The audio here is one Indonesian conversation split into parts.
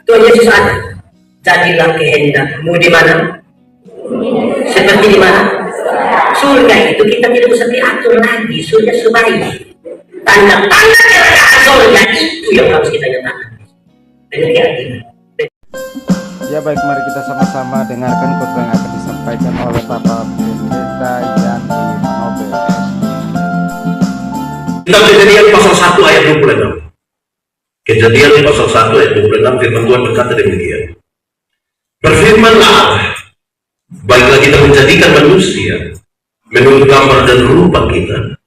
Tuhan Yesus ada. Jadilah kehendakmu di mana? Seperti di mana? Surga itu kita tidak usah diatur lagi. Surga sebaik. Tanda-tanda kerajaan surga itu yang harus kita nyatakan dengan keyakinan. Ya baik, mari kita sama-sama dengarkan khotbah yang akan disampaikan oleh Bapak Pendeta Yani Manobel. Kitab Kejadian pasal 1 ayat 26. Kejadian pasal 1 ayat 26, firman Tuhan berkata demikian. Berfirmanlah Allah, baiklah kita menjadikan manusia menurut gambar dan rupa kita,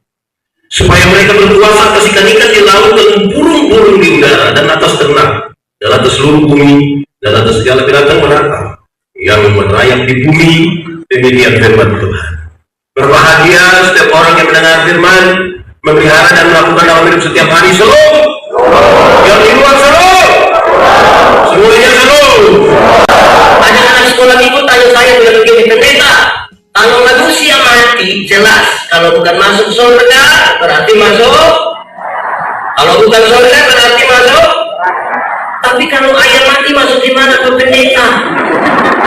supaya mereka berkuasa atas ikan-ikan di laut dan burung-burung di udara dan atas ternak dan atas seluruh bumi dan atas segala binatang melata yang merayap di bumi. Demikian firman Tuhan. Berbahagia setiap orang yang mendengar firman, memelihara dan melakukan dalam hidup setiap hari. Shalom. Yang di luar shalom. Semuanya shalom. Ada anak sekolah minggu tanya saya bilang begini, pendeta, kalau manusia mati jelas, kalau bukan masuk surga berarti masuk, kalau bukan surga berarti masuk. Tapi kalau ayam mati masuk di mana, Pak Pendeta?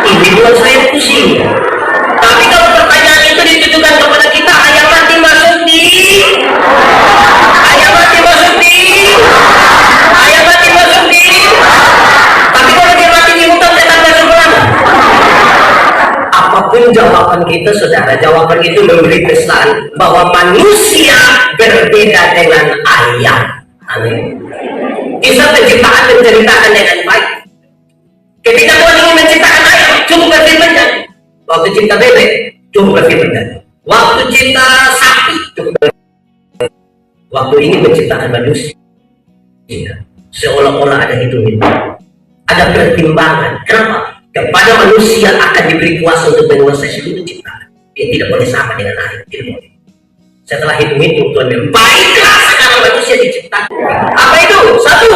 Ini buat saya pusing. Tapi kalau pertanyaan itu ditujukan kepada kita, ayam mati masuk di, ayam mati masuk di, ayam mati masuk di. Tapi kalau dia mati di hutan, tetap masuk ke mana? Apapun jawaban kita, saudara, jawaban itu memberi pesan bahwa manusia berbeda dengan ayam. Amin. Kisah penciptaan menceritakan dengan baik. Ketika Tuhan ingin menciptakan ayam, cukup berfirman. Waktu cipta bebek, cukup berfirman. Waktu cipta sapi, cukup berfirman. Waktu ini menciptakan manusia, seolah-olah ada hitung-hitung, ada pertimbangan. Kenapa? Kepada manusia akan diberi kuasa untuk menguasai seluruh ciptaan. Dia tidak boleh sama dengan ayam, tidak boleh. Setelah hitung-hitung, Tuhan bilang, baiklah sekarang manusia diciptakan. Apa itu? Satu,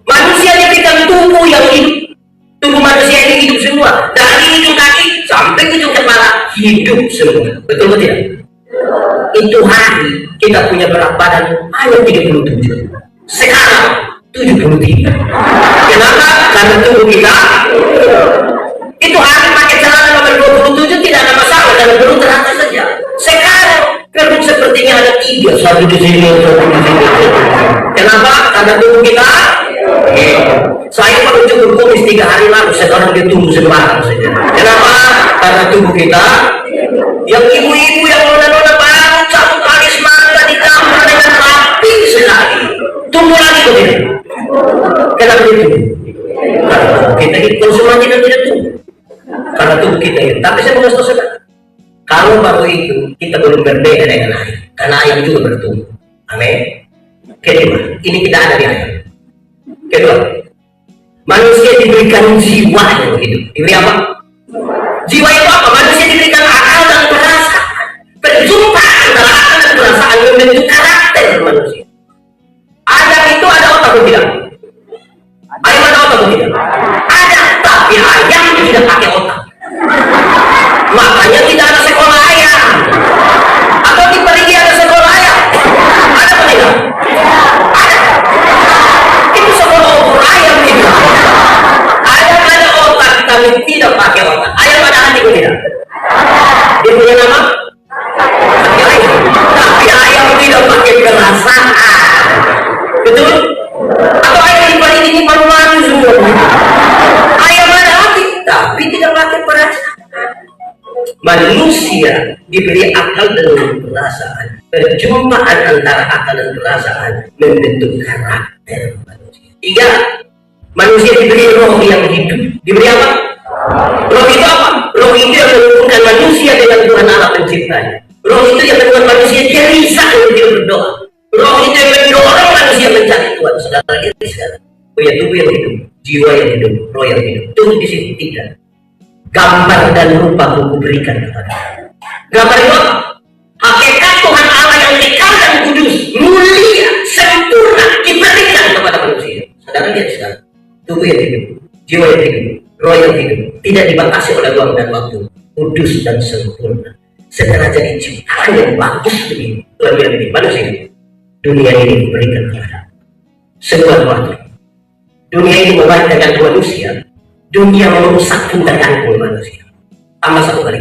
manusia diberikan tubuh yang hidup. Tubuh manusia ini hidup semua. Dari ujung kaki sampai ujung kepala hidup semua. Betul tidak? Itu hari kita punya berat badan hanya 37. Sekarang 73. Kenapa? Karena tubuh kita itu hari pakai celana nomor 27 tidak ada masalah, karena belum teratas saja. Sekarang perut sepertinya ada 3, satu di sini, satu di sini. Kenapa? Karena tubuh kita. Saya baru cukur kumis 3 hari lalu, sekarang dia tumbuh sembarang saja. Kenapa? Karena tubuh kita. Yang ibu-ibu yang nona-nona baru 1 kali semangka ditambah dengan rapi sekali, tumbuh lagi begini. Kenapa itu? Karena tubuh kita itu semuanya tidak tumbuh. Karena tubuh kita itu. Tapi saya mau kasih tahu, kalau baru itu kita belum berbeda dengan ayam, karena ayam juga bertumbuh. Amin. Kedua, ini kita ada di ayam. Kedua, manusia diberikan jiwa yang hidup. Diberi apa? Jiwa itu apa? Manusia diberikan akal dan perasaan. Perjumpaan antara akal dan perasaan membentuk karakter manusia. Ayam itu ada otak atau tidak? Ayam ada otak atau tidak? Ada, tapi ayam tidak pakai otak. Makanya tidak ada sekolah ayam. Atau di perigi ada sekolah ayam? Ada atau tidak? Ada. Itu sekolah ukur ayam itu. Ayam ada otak tapi tidak pakai otak. Ayam ada hati atau tidak? Dia punya nama? Ayam. Tapi ayam tidak pakai perasaan. Betul? Atau ayam di perigi ini malu-malu semua. Ayam ada hati tapi tidak pakai perasaan. Manusia diberi akal dan perasaan. Perjumpaan antara akal dan perasaan membentuk karakter manusia. 3, manusia diberi roh yang hidup. Diberi apa? Roh itu apa? Roh itu yang menghubungkan manusia dengan Tuhan Allah penciptanya. Roh itu yang membuat manusia gelisah untuk berdoa. Roh itu yang mendorong manusia mencari Tuhan. Saudara ini sekarang punya tubuh yang hidup, jiwa yang hidup, roh yang hidup. Tunggu di sini 3. Gambar dan rupa ku berikan kepada. Gambar itu apa? Hakikat Tuhan Allah yang kekal dan kudus, mulia, sempurna diberikan kepada manusia. Saudara lihat sekarang, tubuh yang hidup, jiwa yang hidup, roh yang hidup, tidak dibatasi oleh ruang dan waktu, kudus dan sempurna. Setelah jadi ciptaan yang bagus begini, Tuhan bilang begini, manusia, dunia ini diberikan kepada sebuah waktu. Dunia ini membaik tergantung manusia, dunia merusak pun tergantung manusia. Tambah satu kali,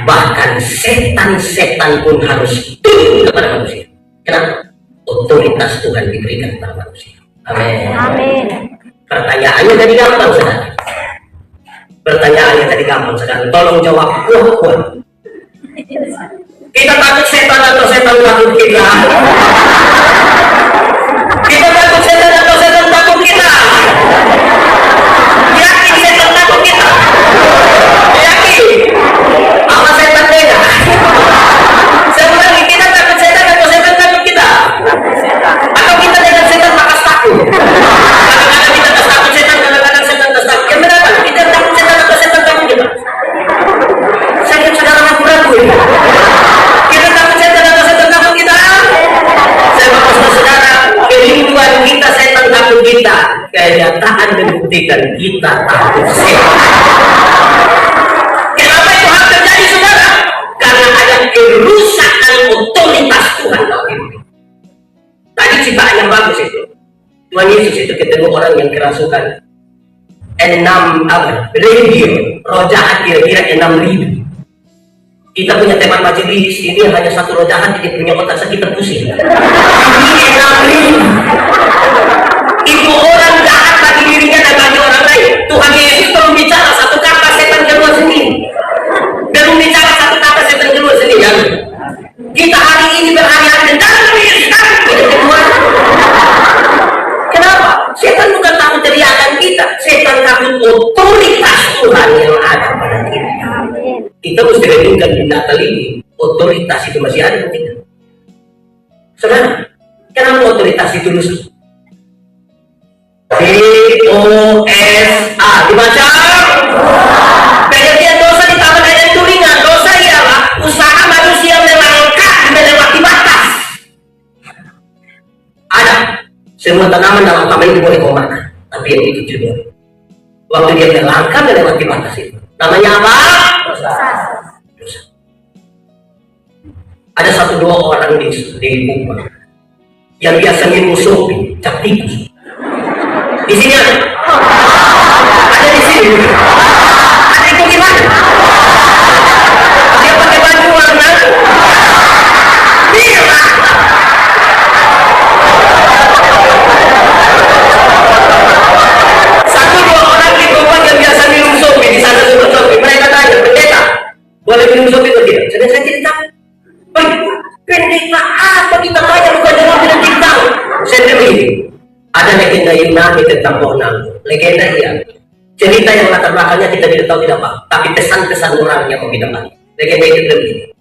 bahkan setan-setan pun harus tunduk kepada manusia. Kenapa? Otoritas Tuhan diberikan kepada manusia. Amin. Amin. Pertanyaannya tadi gampang sekali. Pertanyaannya tadi gampang sekali. Tolong jawab kuat-kuat. Kita takut setan atau setan takut kita? Kita takut setan atau setan takut kita? Yakin setan takut kita? Yakin? Apa setan beda? Saya ulangi, kita takut setan atau setan takut kita? Atau kita dengan setan makas takut? Kadang-kadang kita tak takut setan, kadang-kadang setan tak takut. Yang benar kan? Kita takut setan atau setan takut kita? Saya saudara ragu-ragu ya. Kita takut setan atau setan takut kita? Saya mau saudara, kehidupan kita setan takut kita. Kenyataan membuktikan kita takut setan. Kenapa itu hal terjadi saudara? Karena ada kerusakan otoritas Tuhan. Tadi ciptaan yang bagus itu. Tuhan Yesus itu ketemu orang yang kerasukan 6 roh jahat kira-kira 6.000. Kita punya teman majelis ini hanya satu roh jahat, dia punya otak sakit pusing. Ini 6.000. Itu orang jahat bagi dirinya dan bagi orang lain. Tuhan Yesus belum bicara satu kata, setan keluar sendiri. Belum bicara satu kata, setan keluar sendiri. Kita hari ini berhari-hari dan sekarang kita keluar. Kenapa? Setan bukan takut teriakan kita, setan takut otoritas Tuhan yang ada pada kita. Kita mesti renungkan di Natal ini, otoritas itu masih ada atau tidak? Saudara, kenapa otoritas itu rusak? D-O-S-A dibaca. Pengertian dosa ditambah dengan turingan. Dosa ialah usaha manusia melangkah melewati batas. Ada semua tanaman dalam taman itu boleh kau makan, tapi yang itu tidak. Waktu dia melangkah melewati batas itu, namanya apa? Dosa. Ada 1-2 orang di rumah yang biasa minum sopi, cap tikus. Di sini ada di sini. Ada itu gimana? Dia pakai baju warna merah. Satu dua orang di rumah yang biasa minum sopi, di sana minum sopi. Mereka tanya, pendeta, boleh minum sopi atau tidak? Saya cerita. Pendeta apa kita tanya bukan dalam tidak kita? Saya begini. Ada legenda Yunani tentang pohon anggur. Legenda iya. Cerita yang latar belakangnya kita tidak tahu tidak apa. Tapi pesan-pesan moral yang mau kita dapat. Legenda itu begini.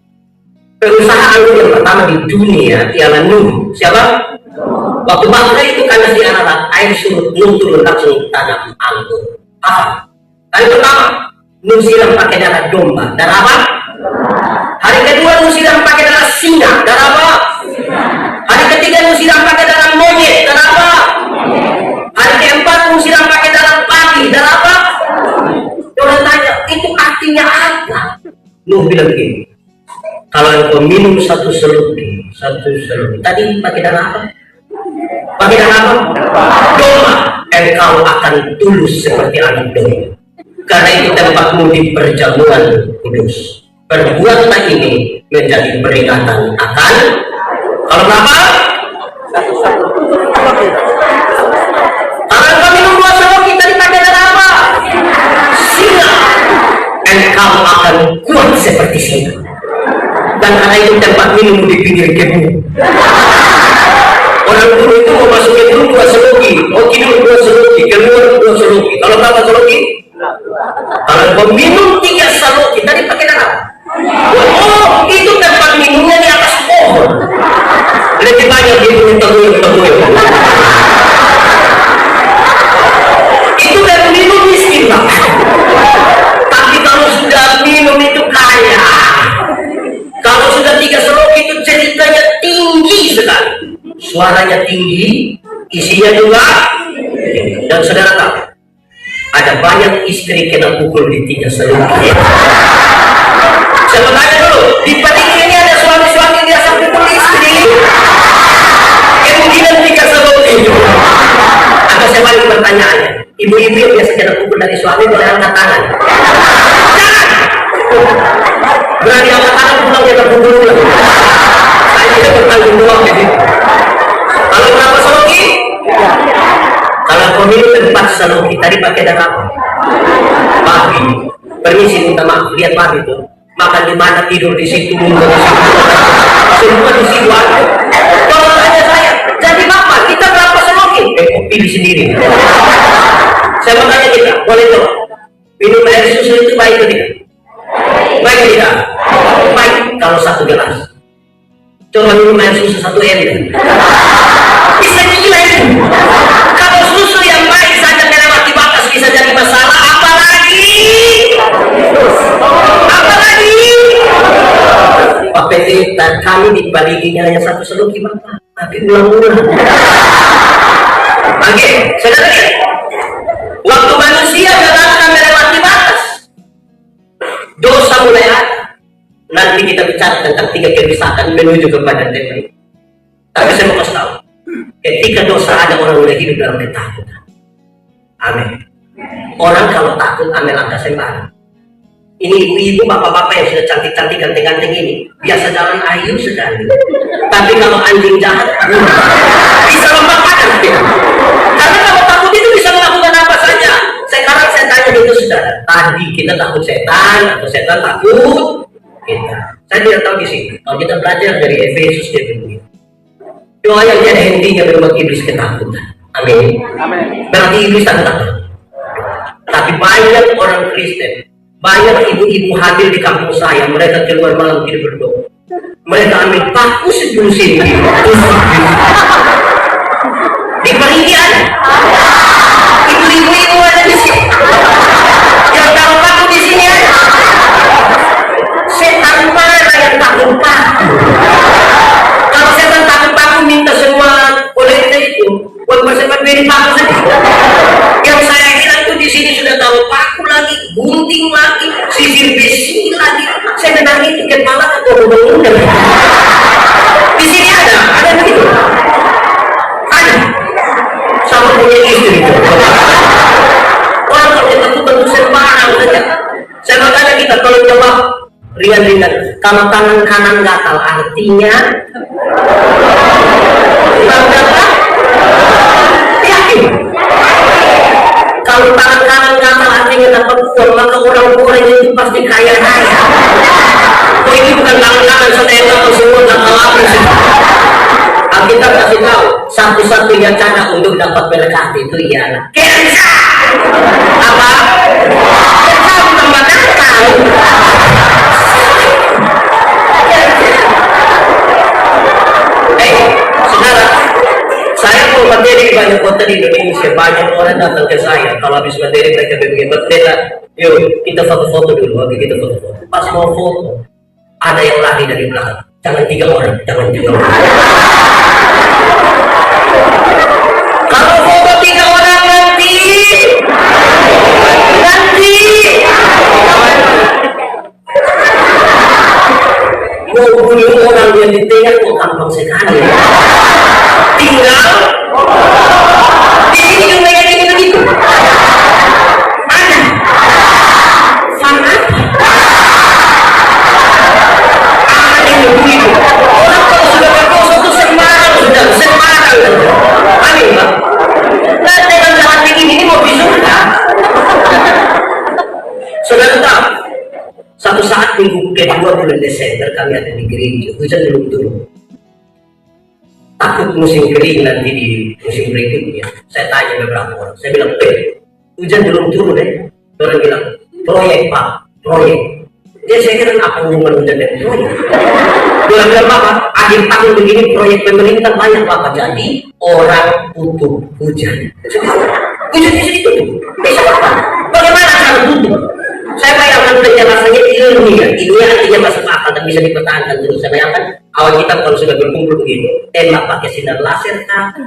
Pengusaha anggur yang pertama di dunia ialah Nuh. Siapa? Waktu bangsa itu karena di anak air surut, Nuh turun langsung tanam anggur. Apa? Kali pertama, Nuh siram pakai darah domba. Darah apa? Hari kedua Nuh siram pakai darah singa. Darah apa? Hari ketiga Nuh siram pakai darah monyet. Darah apa? Hari keempat Nuh siram pakai darah padi. Darah apa? Orang tanya, itu artinya apa? Nuh bilang begini, kalau engkau minum satu selupi, tadi pakai darah apa? Pakai darah apa? Domba. Engkau akan tulus seperti anak domba. Karena itu tempatmu di perjamuan kudus. Perbuatan ini menjadi peringatan akan kalau apa? Kalau engkau minum 2 seloki tadi pakai darah apa? Singa. Engkau akan kuat seperti singa. Dan karena itu tempat minum di pinggir kebun. Orang dulu itu mau masukin dulu 2 seloki, mau tidur 2 seloki, keluar 2 seloki. Kalau berapa seloki? Kalau engkau minum 3 seloki tadi pakai darah. Oh, itu tempat minumnya di atas pohon. Lebih banyak di teguh. Itu kan minum miskin, Pak. Tapi kalau sudah minum itu kaya. Kalau sudah 3 selok itu ceritanya tinggi sekali. Suaranya tinggi, isinya juga. Dan saudara tahu, ada banyak istri kena pukul di 3 selok. Saya bertanya dulu, di paling ini ada suami-suami biasa pukul istri. Kemungkinan 3 selok itu. saya balik pertanyaannya. Ibu-ibu yang biasa kena pukul dari suami boleh angkat tangan. Jangan. Berani angkat tangan pulang dia terpukul ulang. Saya tidak bertanggung jawab di situ. Kalau kenapa saloki? Kalau pemilu tempat saloki tadi pakai darah apa? Babi. Permisi minta maaf, lihat babi itu. Makan di mana, tidur di situ, mundur di situ. Semua di situ ada. Kalau tanya saya, jadi bapak kita berapa saloki? Pilih sendiri. Saya mau tanya kita, boleh tuh? Minum air susu itu baik atau tidak? Baik tidak? Baik kalau 1 gelas. Coba minum air susu 1 ember. Bisa gila itu. Kalau susu yang baik saja melewati batas bisa jadi masalah, apalagi? Pak PT dan kami dibalikinya hanya 1 seloki bapak, tapi ulang-ulang. Oke, saudara lihat. Waktu manusia gagalkan melewati batas, dosa mulai ada. Nanti kita bicara tentang 3 kerusakan menuju kepada tema ini. Tapi saya mau kasih tahu, ketika dosa ada orang mulai hidup dalam ketakutan. Amin. Orang kalau takut ambil langkah sembarang. Ini ibu-ibu, bapak-bapak yang sudah cantik-cantik, ganteng-ganteng ini biasa jalan ayu sekali. Tapi kalau anjing jahat, bisa lompat panas dia. Karena kalau takut itu bisa melakukan apa saja. Sekarang saya tanya itu saudara, tadi kita takut setan atau setan takut kita? Saya tidak tahu di sini. Kalau kita belajar dari Efesus dia begini. Doa yang tiada hentinya membuat iblis ketakutan. Amin. Amin. Berarti iblis takut. Tapi banyak orang Kristen, banyak ibu-ibu hamil di kampung saya, mereka keluar malam tidak berdoa. Mereka ambil paku sebelum sini. Di Perigi ada. Ibu-ibu ada di sini. Yang tahu paku di sini ada. Setan mana yang takut paku? Kalau setan takut paku minta semua kolektor itu buat bersama beri paku saja. Yang saya hilang itu di sini sudah tahu paku lagi, gunting lagi, sisir besi lagi. Saya menangi tiket malam atau undang-undang. Di sini ada begitu. Ada. Sama punya istri itu. Orang kalau kita tuh tentu sembarang saja. Saya makanya kita kalau jawab ringan-ringan. Kalau tangan kanan gatal artinya yakin. Kalau tangan kanan gatal artinya dapat uang, maka orang-orang itu pasti kaya raya. Oh ini bukan tangan kanan saya tahu semua gatal apa sih? Alkitab kasih tahu satu-satunya cara untuk dapat berkat itu ialah kerja. Apa? Kerja tambah gatal. Saudara, saya mau materi di banyak kota di Indonesia, banyak orang datang ke saya. Kalau habis materi mereka begini, pendeta, yuk kita foto-foto dulu. Oke, kita foto-foto. Pas mau foto, ada yang lari dari belakang. Jangan 3 orang, jangan 3 orang. Kalau foto 3 orang nanti mau bunuh orang yang di tengah kok gampang sekali. Tinggal di sini juga yang ini begitu. Ada fun apa? Ada yang begitu. Orang kalau sudah berdosa itu sembarang sudah sembarang. Amin Pak. Dan dengan jalan begini ini mau surga. Saudara tahu? Satu saat minggu kedua bulan Desember kami ada di gereja, hujan belum turun. Takut musim kering nanti di musim berikutnya. Saya tanya beberapa orang, saya bilang, hujan belum turun Orang bilang, proyek Pak, proyek. Dia saya kira apa hubungan hujan dan proyek? Dia bilang Bapak, akhir tahun begini proyek pemerintah banyak Bapak, jadi orang butuh hujan. Hujan bisa ditutup, bisa Bapak. Bagaimana cara tutup? Saya bayangkan penjelasannya ilmiah, ilmiah artinya masuk akal dan bisa dipertahankan terus. Saya bayangkan awal kita kalau sudah berkumpul begitu, tembak pakai sinar laser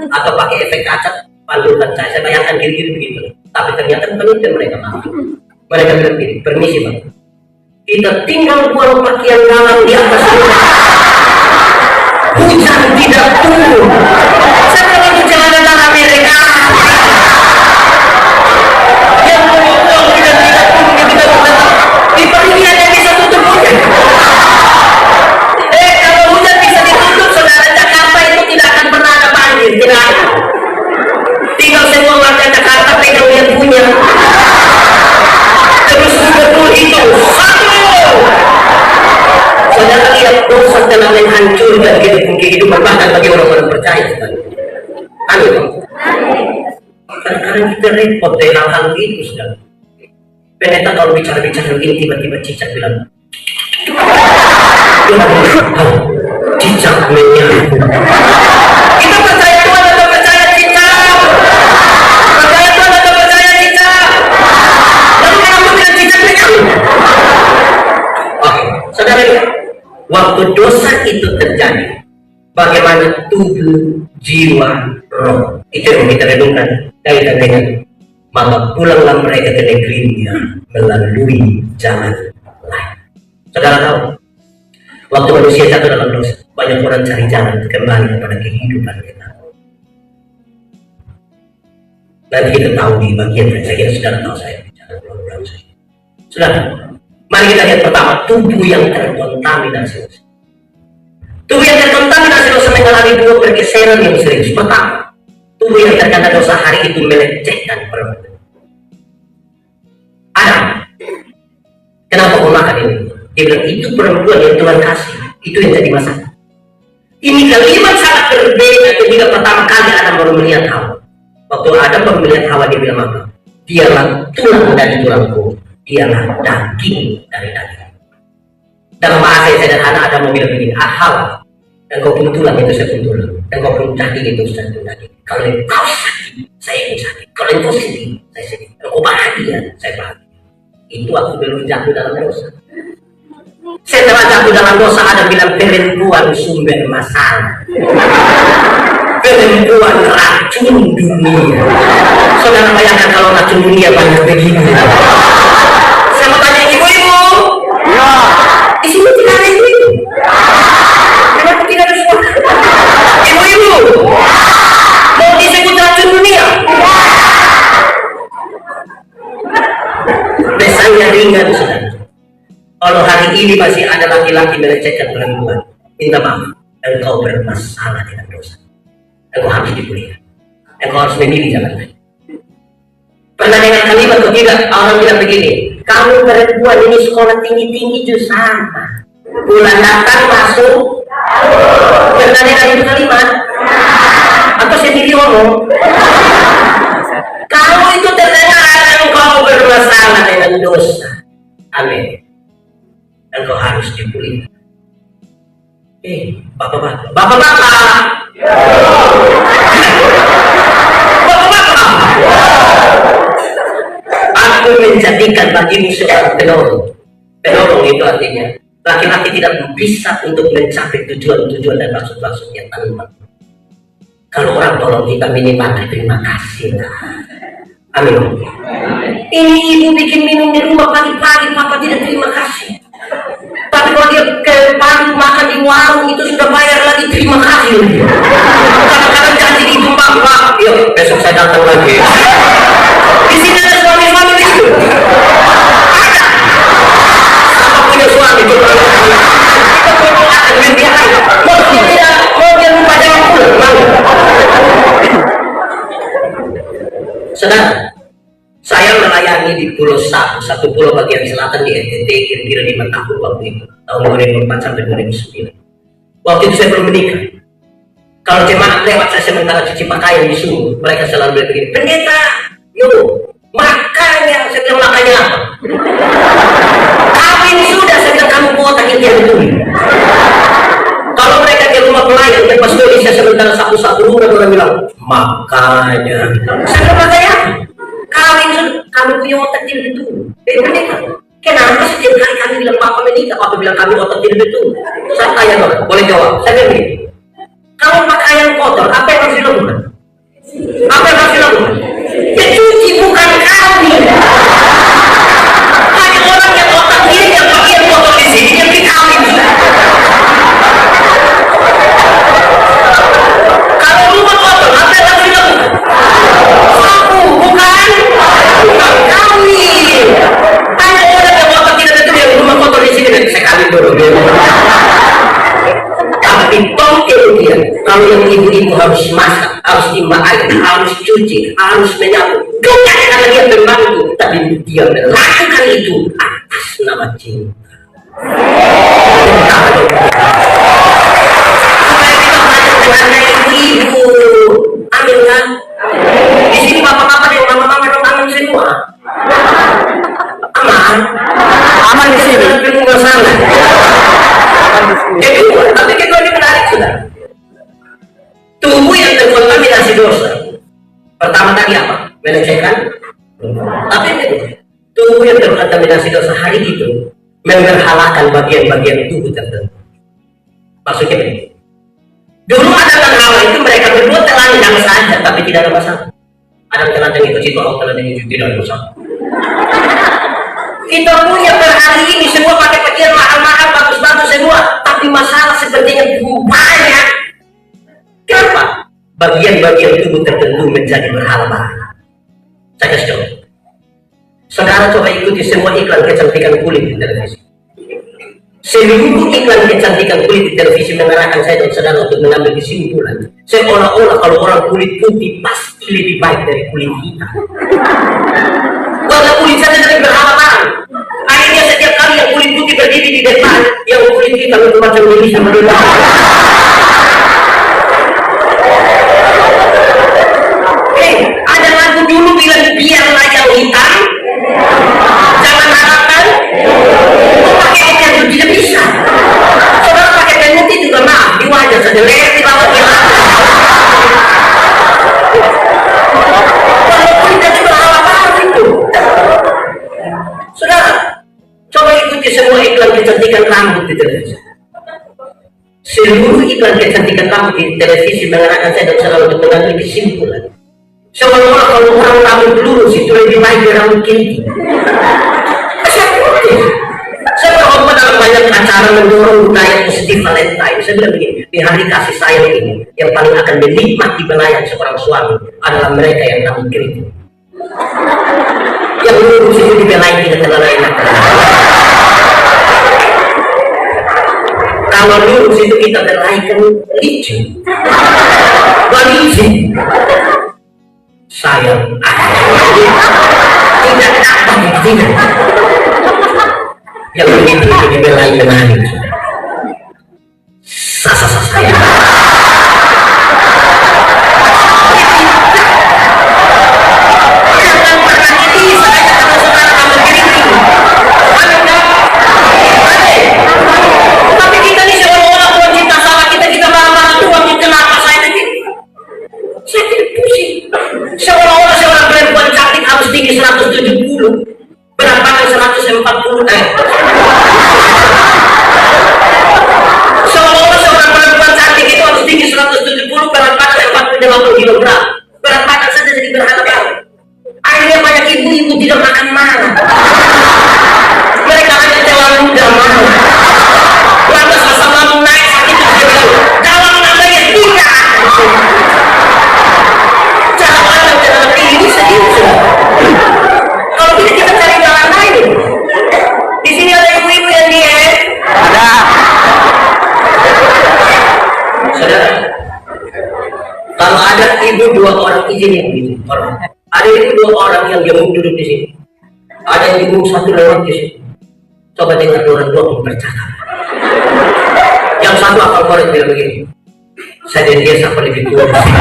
atau pakai efek kaca pandukan saya bayangkan kiri-kiri begitu. Tapi ternyata penelitian mereka maaf. Mereka bilang begini, permisi Bang, kita tinggal buang pakaian dalam di atas rumah. Hujan tidak turun. Saya kalau di celana dalam Amerika. dunia. Terus betul itu satu. Saudara lihat dosa telah menghancurkan kehidupan bahkan bagi orang-orang percaya. Amin. Kadang-kadang kita repot dari hal-hal itu, saudara. Pendeta kalau bicara-bicara begini tiba-tiba cicak bilang, cicak menyapu. Kita percaya Tuhan atau percaya cicak? Percaya Tuhan atau percaya cicak? Lalu kenapa bilang cicak menyapu? Oke, saudara, waktu dosa itu terjadi, bagaimana tubuh, jiwa, roh, itu yang kita renungkan kaitan dengan maka pulanglah mereka ke negerinya melalui jalan lain. Saudara tahu, waktu manusia jatuh dalam dosa, banyak orang cari jalan kembali kepada kehidupan kita. Nanti kita tahu di bagian saya kira saudara tahu saya bicara ulang-ulang saja. Saudara, mari kita lihat pertama tubuh yang terkontaminasi. Tubuh yang terkontaminasi dosa mengalami dua pergeseran yang serius. Pertama, tubuh yang terkena dosa hari itu melecehkan perempuan. Adam, kenapa kau makan ini? Dia bilang itu perempuan yang Tuhan kasih, itu yang jadi masalah. Ini kalimat sangat berbeda ketika pertama kali Adam baru melihat Hawa. Waktu Adam baru melihat Hawa, dia bilang apa? Dialah tulang dari tulangku, dialah daging dari daging. Dalam bahasa yang sederhana Adam mau bilang begini, Hawa, dan kau pun tulang itu saya pun tulang, dan kau pun daging itu saya pun daging. Kalau kau sakit, saya pun sakit. Kalau kau sedih, saya sedih. Kalau kau bahagia, saya bahagia. Itu aku belum jatuh dalam dosa. Setelah jatuh dalam dosa, ada bilang perempuan sumber masalah, perempuan racun dunia. Saudara bayangkan kalau racun dunia banyak begini. Saya mau tanya ibu-ibu, di sini tidak ada ibu-ibu. Kenapa tidak ada suara? Ibu-ibu, mau disebut racun dunia? Besarnya ringan, saudara. Kalau hari ini masih ada laki-laki melecehkan perempuan, minta maaf, engkau bermasalah dengan dosa. Engkau harus dipulihkan. Engkau harus memilih jalan lain. Pernah dengar kalimat atau tidak? Orang bilang begini, kamu perempuan ini sekolah tinggi-tinggi juga sama. Bulan datang masuk. Pernah dengar itu kalimat? Atau sendiri ngomong? Kamu itu terdengar engkau bermasalah dengan dosa. Amin. Engkau harus dipulihkan. Bapak-bapak. Bapak-bapak. Aku menjadikan bagimu seorang penolong. Penolong itu artinya laki-laki tidak bisa untuk mencapai tujuan-tujuan dan maksud-maksudnya tanpa. Kalau orang tolong kita minimal terima kasih lah. Amin. Ini ibu bikin minum di rumah pagi-pagi, papa tidak terima kasih. Tapi kalau dia ke pagi makan di warung itu sudah bayar lagi, terima kasih. Kadang-kadang janji di rumah, Pak, yuk besok saya datang lagi. Di sini ada suami-suami itu. Ada. Sama punya suami coba. Kita perlu ada duit dia aja. Mau tidak, mau dia lupa jangan pulang. Saudara, saya melayani di Pulau Sabu, satu pulau bagian selatan di NTT, kira-kira 5 tahun waktu itu, tahun 2004 sampai 2009. Waktu itu saya belum menikah. Kalau jemaat lewat saya sementara cuci pakaian di sumur, mereka selalu bilang begini, pendeta, yuk, makanya, saya bilang makanya apa? Kawin sudah, saya bilang kamu botak itu yang betul. Kalau mereka ke rumah pelayan, yang pas bisa sementara sapu-sapu rumah, orang bilang, makanya. Saya bilang makanya apa? Kawin sudah, kamu punya otak tidak betul. Pendeta, kenapa setiap kali kami bilang papa menikah, papa bilang kami otak tidak betul? Saya tanya dong, boleh jawab? Saya bilang begini, kamu pakaian kotor, apa yang harus dilakukan? Apa yang harus dilakukan? Ya cuci, bukan kawin. Hanya orang yang otak ini yang pakaian kotor di sini yang dikawin. Kalau rumah kotor, apa yang harus dilakukan? Sapu, bukan kawin. Hanya orang yang otak tidak betul yang rumah kotor di sini, saya kawin dulu. Tapi toh kemudian kalau yang ibu-ibu harus masak, harus timba air, harus cuci, harus menyapu. Bukan karena dia pembantu, tapi dia melakukan itu atas nama cinta. Supaya kita belajar beranda ibu-ibu. Amin kan? Di sini bapak-bapak dan mama-mama dong amin semua. Aman. Aman di sini. Nggak salah. Tapi kita ini menarik sudah. Tubuh yang terkontaminasi dosa. Pertama tadi apa? Melecehkan. Tapi tubuh yang terkontaminasi dosa hari itu memberhalakan bagian-bagian tubuh tertentu. Maksudnya begini. Dulu Adam dan Hawa itu mereka berdua telanjang saja, tapi tidak ada masalah. Adam telanjang itu situ, Hawa telanjang itu tidak ada masalah. Kita punya per hari ini semua pakai pakaian mahal-mahal, bagus-bagus semua, tapi masalah sepertinya banyak. Kenapa? Bagian-bagian tubuh tertentu menjadi berhala. Saya kasih contoh. Saudara coba ikuti semua iklan kecantikan kulit di televisi. Seluruh iklan kecantikan kulit di televisi mengarahkan saya dan saudara untuk mengambil kesimpulan. Seolah-olah kalau orang kulit putih pasti lebih baik dari kulit hitam. Warna kulit saja dari berhala. Akhirnya setiap kali yang kulit putih berdiri di depan, yang kulit hitam itu macam ini sama dia. Ada lagu dulu bilang biarlah yang hitam, jangan harapkan. Kok pakai oke itu tidak bisa. Saudara pakai kain putih juga maaf di wajah saja leher di bawah hilang. Kalau kita juga hal-hal itu. Saudara, coba ikuti semua iklan kecantikan rambut di televisi. Seluruh iklan kecantikan rambut di televisi mengarahkan saya dan saudara untuk mengambil kesimpulan. Seolah-olah kalau orang rambut lurus itu lebih baik dari rambut keriting. Saya berkhotbah dalam banyak acara mendorong budaya positif Valentine. Saya bilang begini, di hari kasih sayang ini yang paling akan menikmati belayan seorang suami adalah mereka yang rambut keriting. Yang lurus itu dibelai tidak terlalu enak. Kalau lurus itu kita belaikan licin, licin. Sayang, tidak apa tidak. Yang begitu itu dibelai menangis. Sasa sayang. Jangan pernah ini saya kata saudara kamu keriting. Tapi kita ini seolah-olah Tuhan cinta sama kita marah-marah Tuhan kenapa saya begini? Saya tidak pusing. Seolah-olah seorang perempuan cantik harus tinggi 170, berat badan 140. Seolah-olah seorang perempuan cantik itu harus tinggi 170, berat badan 40 kg. Berat badan saja jadi berhala baru. Akhirnya banyak ibu-ibu tidak makan marah. Mereka hanya terlalu mudah marah. Lantas asam lambung naik sakit itu dia bilang, dalam namanya tidak. Ini sedih. Kalau kita cari jalan lain. Di sini ada ibu-ibu yang diet. Ada. Saudara, kalau ada ibu dua orang izin yang begitu. Ada ibu dua orang yang gemuk duduk di sini. Ada yang gemuk satu lewat di sini. Coba dengar orang dua bercakap. Yang satu akal korek bilang begini. Saya dan dia siapa lebih tua di sini.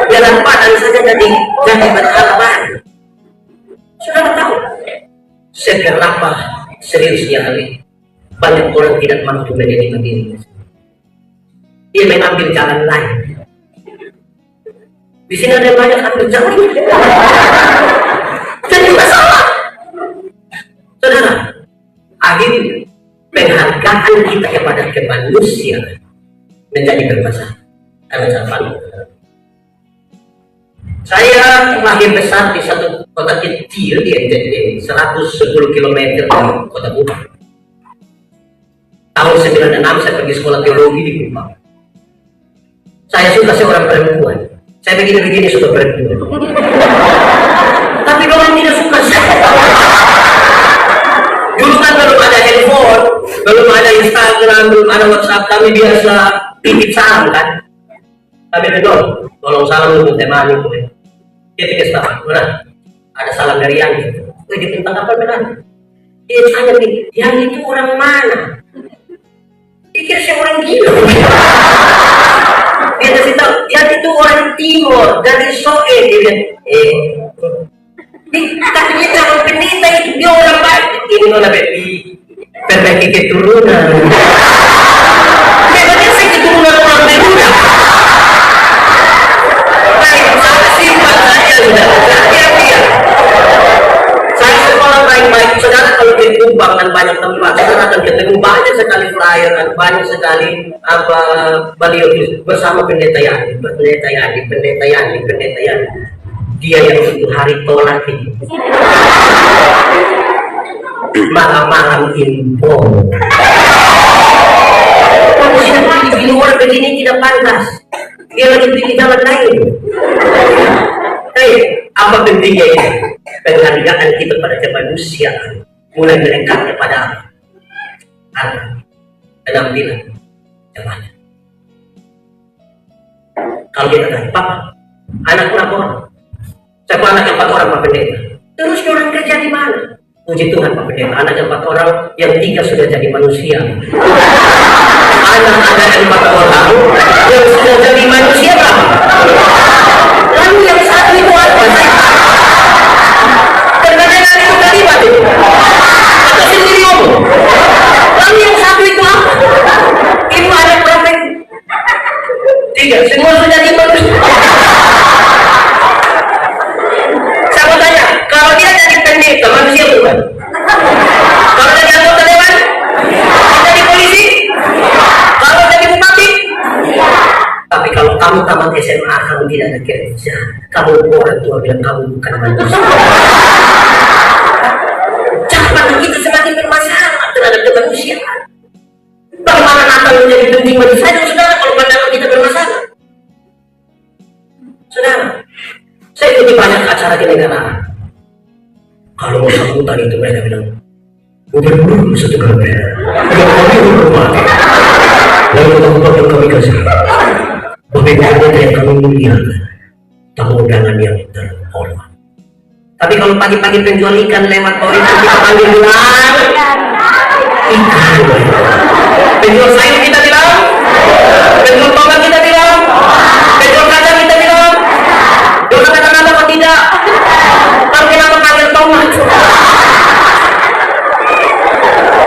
Jalan padan saja jadi berhala baru. Saudara tahu seberapa seriusnya hal ini. Banyak orang tidak mampu menjadi diri. Dia mengambil jalan lain. Di sini ada banyak ambil jalan. Jadi masalah. Saudara, akhirnya penghargaan kita kepada kemanusiaan menjadi bermasalah karena cara. Saya lahir besar di satu kota kecil di NTT, 110 km dari kota Kupang. Tahun 96 saya pergi sekolah teologi di Kupang. Saya suka seorang perempuan. Saya begini-begini suka perempuan. Tapi orang tidak suka saya. belum ada handphone, belum ada Instagram, belum ada WhatsApp, kami biasa titip salam kan. Kami betul, tolong salam untuk teman itu. Dia pikir salam, mana? Ada salam dari yang itu. Wih, di tentang apa benar? Dia tanya nih, yang itu orang mana? Pikir saya orang gila. Dia kasih tahu, yang itu orang timur dari Soe. Dia bilang, tapi kita orang pendeta itu dia orang baik. Ini nona baby, perbaiki keturunan. Memangnya saya keturunan orang Bermuda. Baik, saya simpan saja sudah. Dia. Saya sekolah baik-baik. Saudara kalau di Kubang dan banyak tempat, saudara akan ketemu banyak sekali flyer dan banyak sekali beliau bersama pendeta Yani. Dia yang itu hari tolak ini. Malam-malam info. Manusia di luar begini tidak pantas. Dia lagi pilih jalan lain. Apa pentingnya ini? Penghargaan kita pada kemanusiaan mulai meningkat kepada harta, penampilan, jabatan. Kalau kita tanya, Papa, anak berapa orang? Saya anak 4 orang, Pak Pendeta. Terus orang kerja di mana? Puji Tuhan, Pak Pendeta, anak 4 orang, yang 3 sudah jadi manusia. Anak-anak 4 orang yang sudah jadi manusia berapa? Lalu yang satu itu apa? Terkadang itu kalimat itu. Atau sendiri ngomong. Lalu yang satu itu apa? Ibu anak berapa? 3, semua sudah jadi manusia. Saya mau tanya, kalau dia jadi pendeta, manusia bukan? Kalau jadi anggota dewan, jadi polisi, kalau jadi bupati. Tapi kalau kamu tamat SMA, kamu tidak ada kerja, kamu orang tua bilang kamu bukan manusia. Cara kita semakin bermasalah terhadap kemanusiaan. Bagaimana Natal menjadi penting bagi saya, saudara, kalau pandangan kita bermasalah? Saudara, saya ikuti banyak acara di negara. Kalau mau sambutan itu mereka bilang, gubernur satu kali, yang kami hormati, lalu kabupaten kami kasih, bagaimana yang kami muliakan, tamu undangan yang terhormat. Tapi kalau pagi-pagi penjual ikan lewat orang kita panggil bilang, ikan. Penjual sayur kita bilang, penjual tomat kita bilang, penjual kacang kita bilang, dosa kata apa tidak? Kalau kenapa panggil tomat?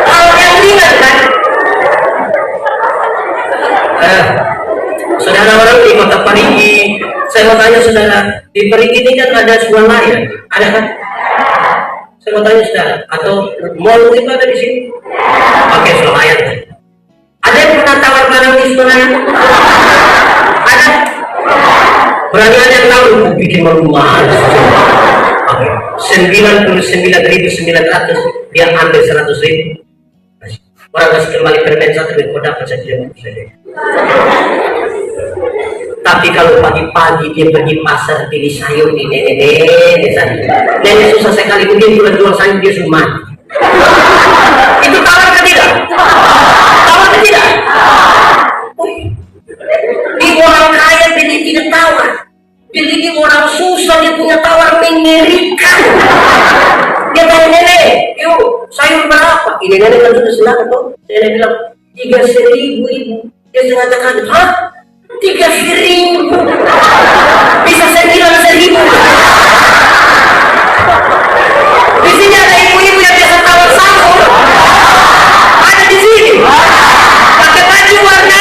Hal yang ringan kan? Saudara orang di kota Parigi, saya mau tanya saudara, di Parigi ini kan ada swalayan, ada kan? Saya mau tanya saudara, atau mall itu ada di sini? Pakai swalayan kan? Ada yang pernah tawar barang di swalayan? Ada? Berani ada yang tahu bikin mahal. Oke, 99.900 dia ambil 100.000. Orang kasih kembali permen 1 kau dapat saja. Tapi kalau pagi-pagi dia pergi pasar beli sayur di nenek susah sekali mungkin jual sayur dia sudah mati. Itu tawar ke tidak? Tawar ke tidak? Di orang kaya beli tidak tawar. Beli di orang susah dia punya tawar mengerikan. Dia tanya nenek, yuk sayur berapa? Ini nenek kan sudah senang tuh. Nenek bilang 3.000 ibu. Dia mengatakan, hah? 3.000? Bisa 9.000? Di sini ada ibu-ibu yang biasa tawar sayur. Ada di sini. Pakai baju warna.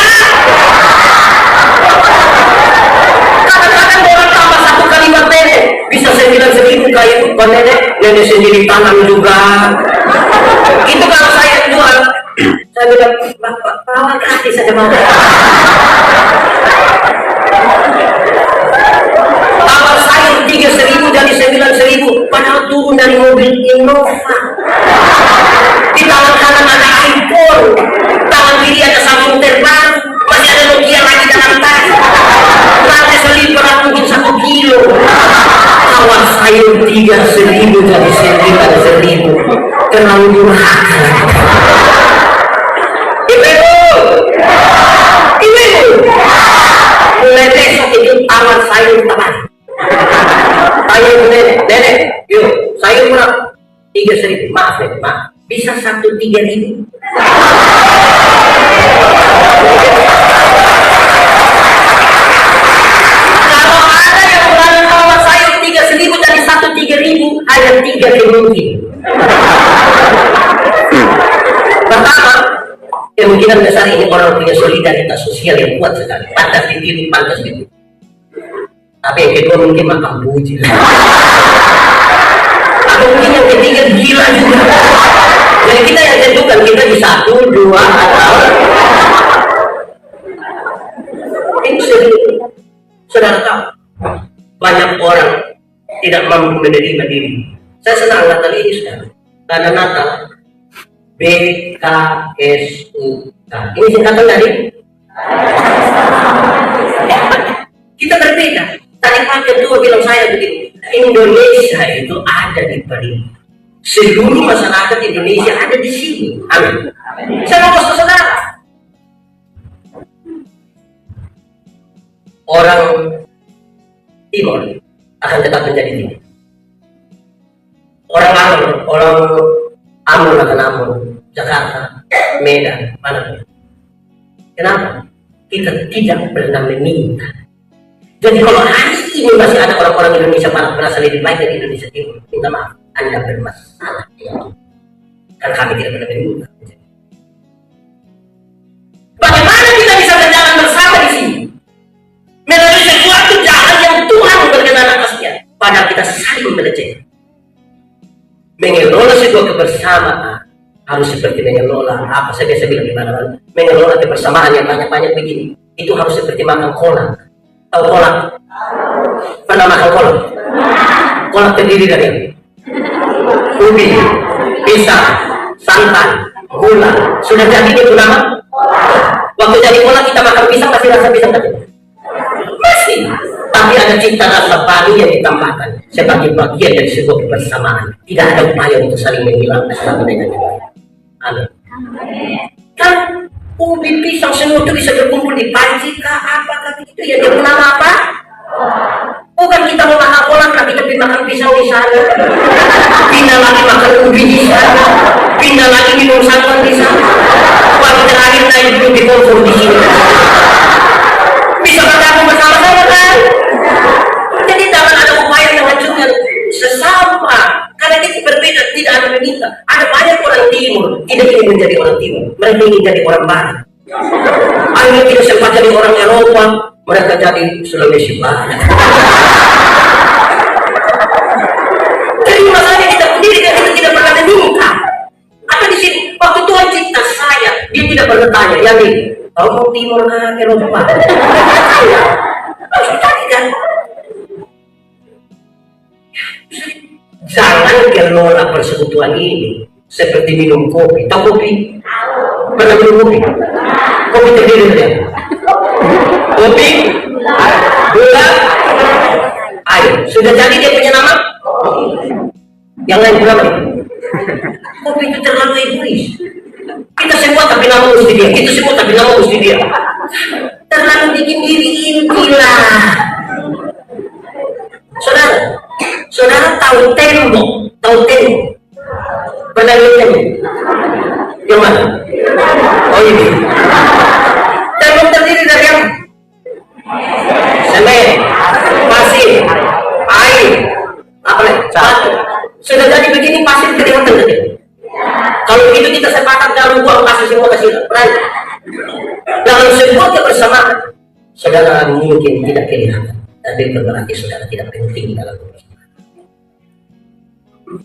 Kadang-kadang orang tambah 1 kalimat nenek. Bisa 9.000 kayak bukan nenek sendiri tanam juga. Itu kalau saya jual, saya bilang, bawa gratis saja mau. Tawar sayur 3.000 jadi 9.000, padahal turun dari mobil Innova. Di tangan kanan ada iPhone, tangan kiri ada Samsung terbaru, masih ada Nokia lagi dalam tas. Lantai seliper mungkin 1 kilo. Tawar sayur 3.000 jadi 9.000, terlalu durhaka. Ayo kurang 3.000, maaf ya, maaf. Bisa 1.000-3.000. Kalau ada yang berani bawa saya 3.000 dari 1.000-3.000, hanya 3 kemungkinan. Pertama, kemungkinan besar ini orang punya solidaritas sosial yang kuat sekali, pantas ditiru, pantas ditiru. Tapi yang kedua mungkin makan puji. Atau mungkin yang ketiga gila juga. Jadi kita yang tentukan, kita di 1, 2, atau ini serius. Saudara tahu, banyak orang tidak mampu menerima diri. Saya senang Natal ini sekarang. Karena Natal BKSUK. Ini singkatan dari kita berbeda. Tadi Pak Ketua bilang saya begini, Indonesia itu ada di Bali. Seluruh masyarakat Indonesia ada di sini. Amin. Saya mau ke saudara. Orang Timur akan tetap menjadi Timur. Orang Ambon akan Ambon, Jakarta, Medan, mana? Kenapa? Kita tidak pernah meminta. Jadi kalau hari ini masih ada orang-orang Indonesia merasa lebih baik dari Indonesia Timur, minta maaf, Anda bermasalah. Karena kami tidak pernah meminta. Bagaimana kita bisa berjalan bersama di sini? Melalui sesuatu jalan yang Tuhan berkenan atasnya. Padahal kita saling melecehkan. Mengelola sebuah kebersamaan harus seperti mengelola apa saya biasa bilang di mana-mana. Mengelola kebersamaan yang banyak-banyak begini, itu harus seperti makan kolak. Tahu kolak? Pernah makan kolak? Kolak terdiri dari ubi, pisang, santan, gula. Sudah jadi itu nama? Waktu jadi kolak kita makan pisang masih rasa pisang tadi? Masih. Tapi ada cita rasa baru yang ditambahkan sebagai bagian dari sebuah kebersamaan. Tidak ada upaya untuk saling menghilangkan satu dengan yang lain. Amin. Kan ubi pisang semua itu bisa berkumpul di panci kah apakah itu ya dia nama apa? Bukan kita mau makan kolak tapi kita makan pisang di sana. Pindah lagi makan ubi di sana. Pindah lagi minum santan di sana. Waktu terakhir naik duduk di kompor di sini. Bisa bergabung bersama-sama kan? Jadi jangan ada upaya yang menghancurkan sesama. Karena kita berbeda, tidak ada meminta. Ada banyak orang Timur tidak ingin menjadi orang Timur, mereka ingin jadi orang Barat. Ada yang tidak sempat jadi orang Eropa, mereka jadi Sulawesi Barat. Jadi masalahnya kita tidak pernah meminta. Apa di sini? Waktu Tuhan cipta saya, dia tidak pernah tanya, ya nih, kau mau Timur ke Eropa? Harus cari kan? Jangan kelola persekutuan ini seperti minum kopi. Tahu kopi? Pernah minum kopi? Kopi terdiri dari apa? Kopi, gula, air. Sudah jadi dia punya nama? Yang lain berapa? Kopi itu terlalu egois. Kita semua tapi nama mesti dia. Kita semua tapi nama mesti dia. Terlalu bikin diri intilah. Saudara tahu tembok? Tahu tembok? Pernah lihat tembok? Yang mana? Oh ini. Tembok terdiri dari apa? Semen, pasir, air, apa lagi? Batu. Sudah jadi begini pasir kelihatan tadi. Kalau itu kita sepakat dalam buang kasih semua kasih berani. Dalam sebuah kebersamaan, saudara mungkin tidak kelihatan, tapi berarti saudara tidak penting dalam kebersamaan.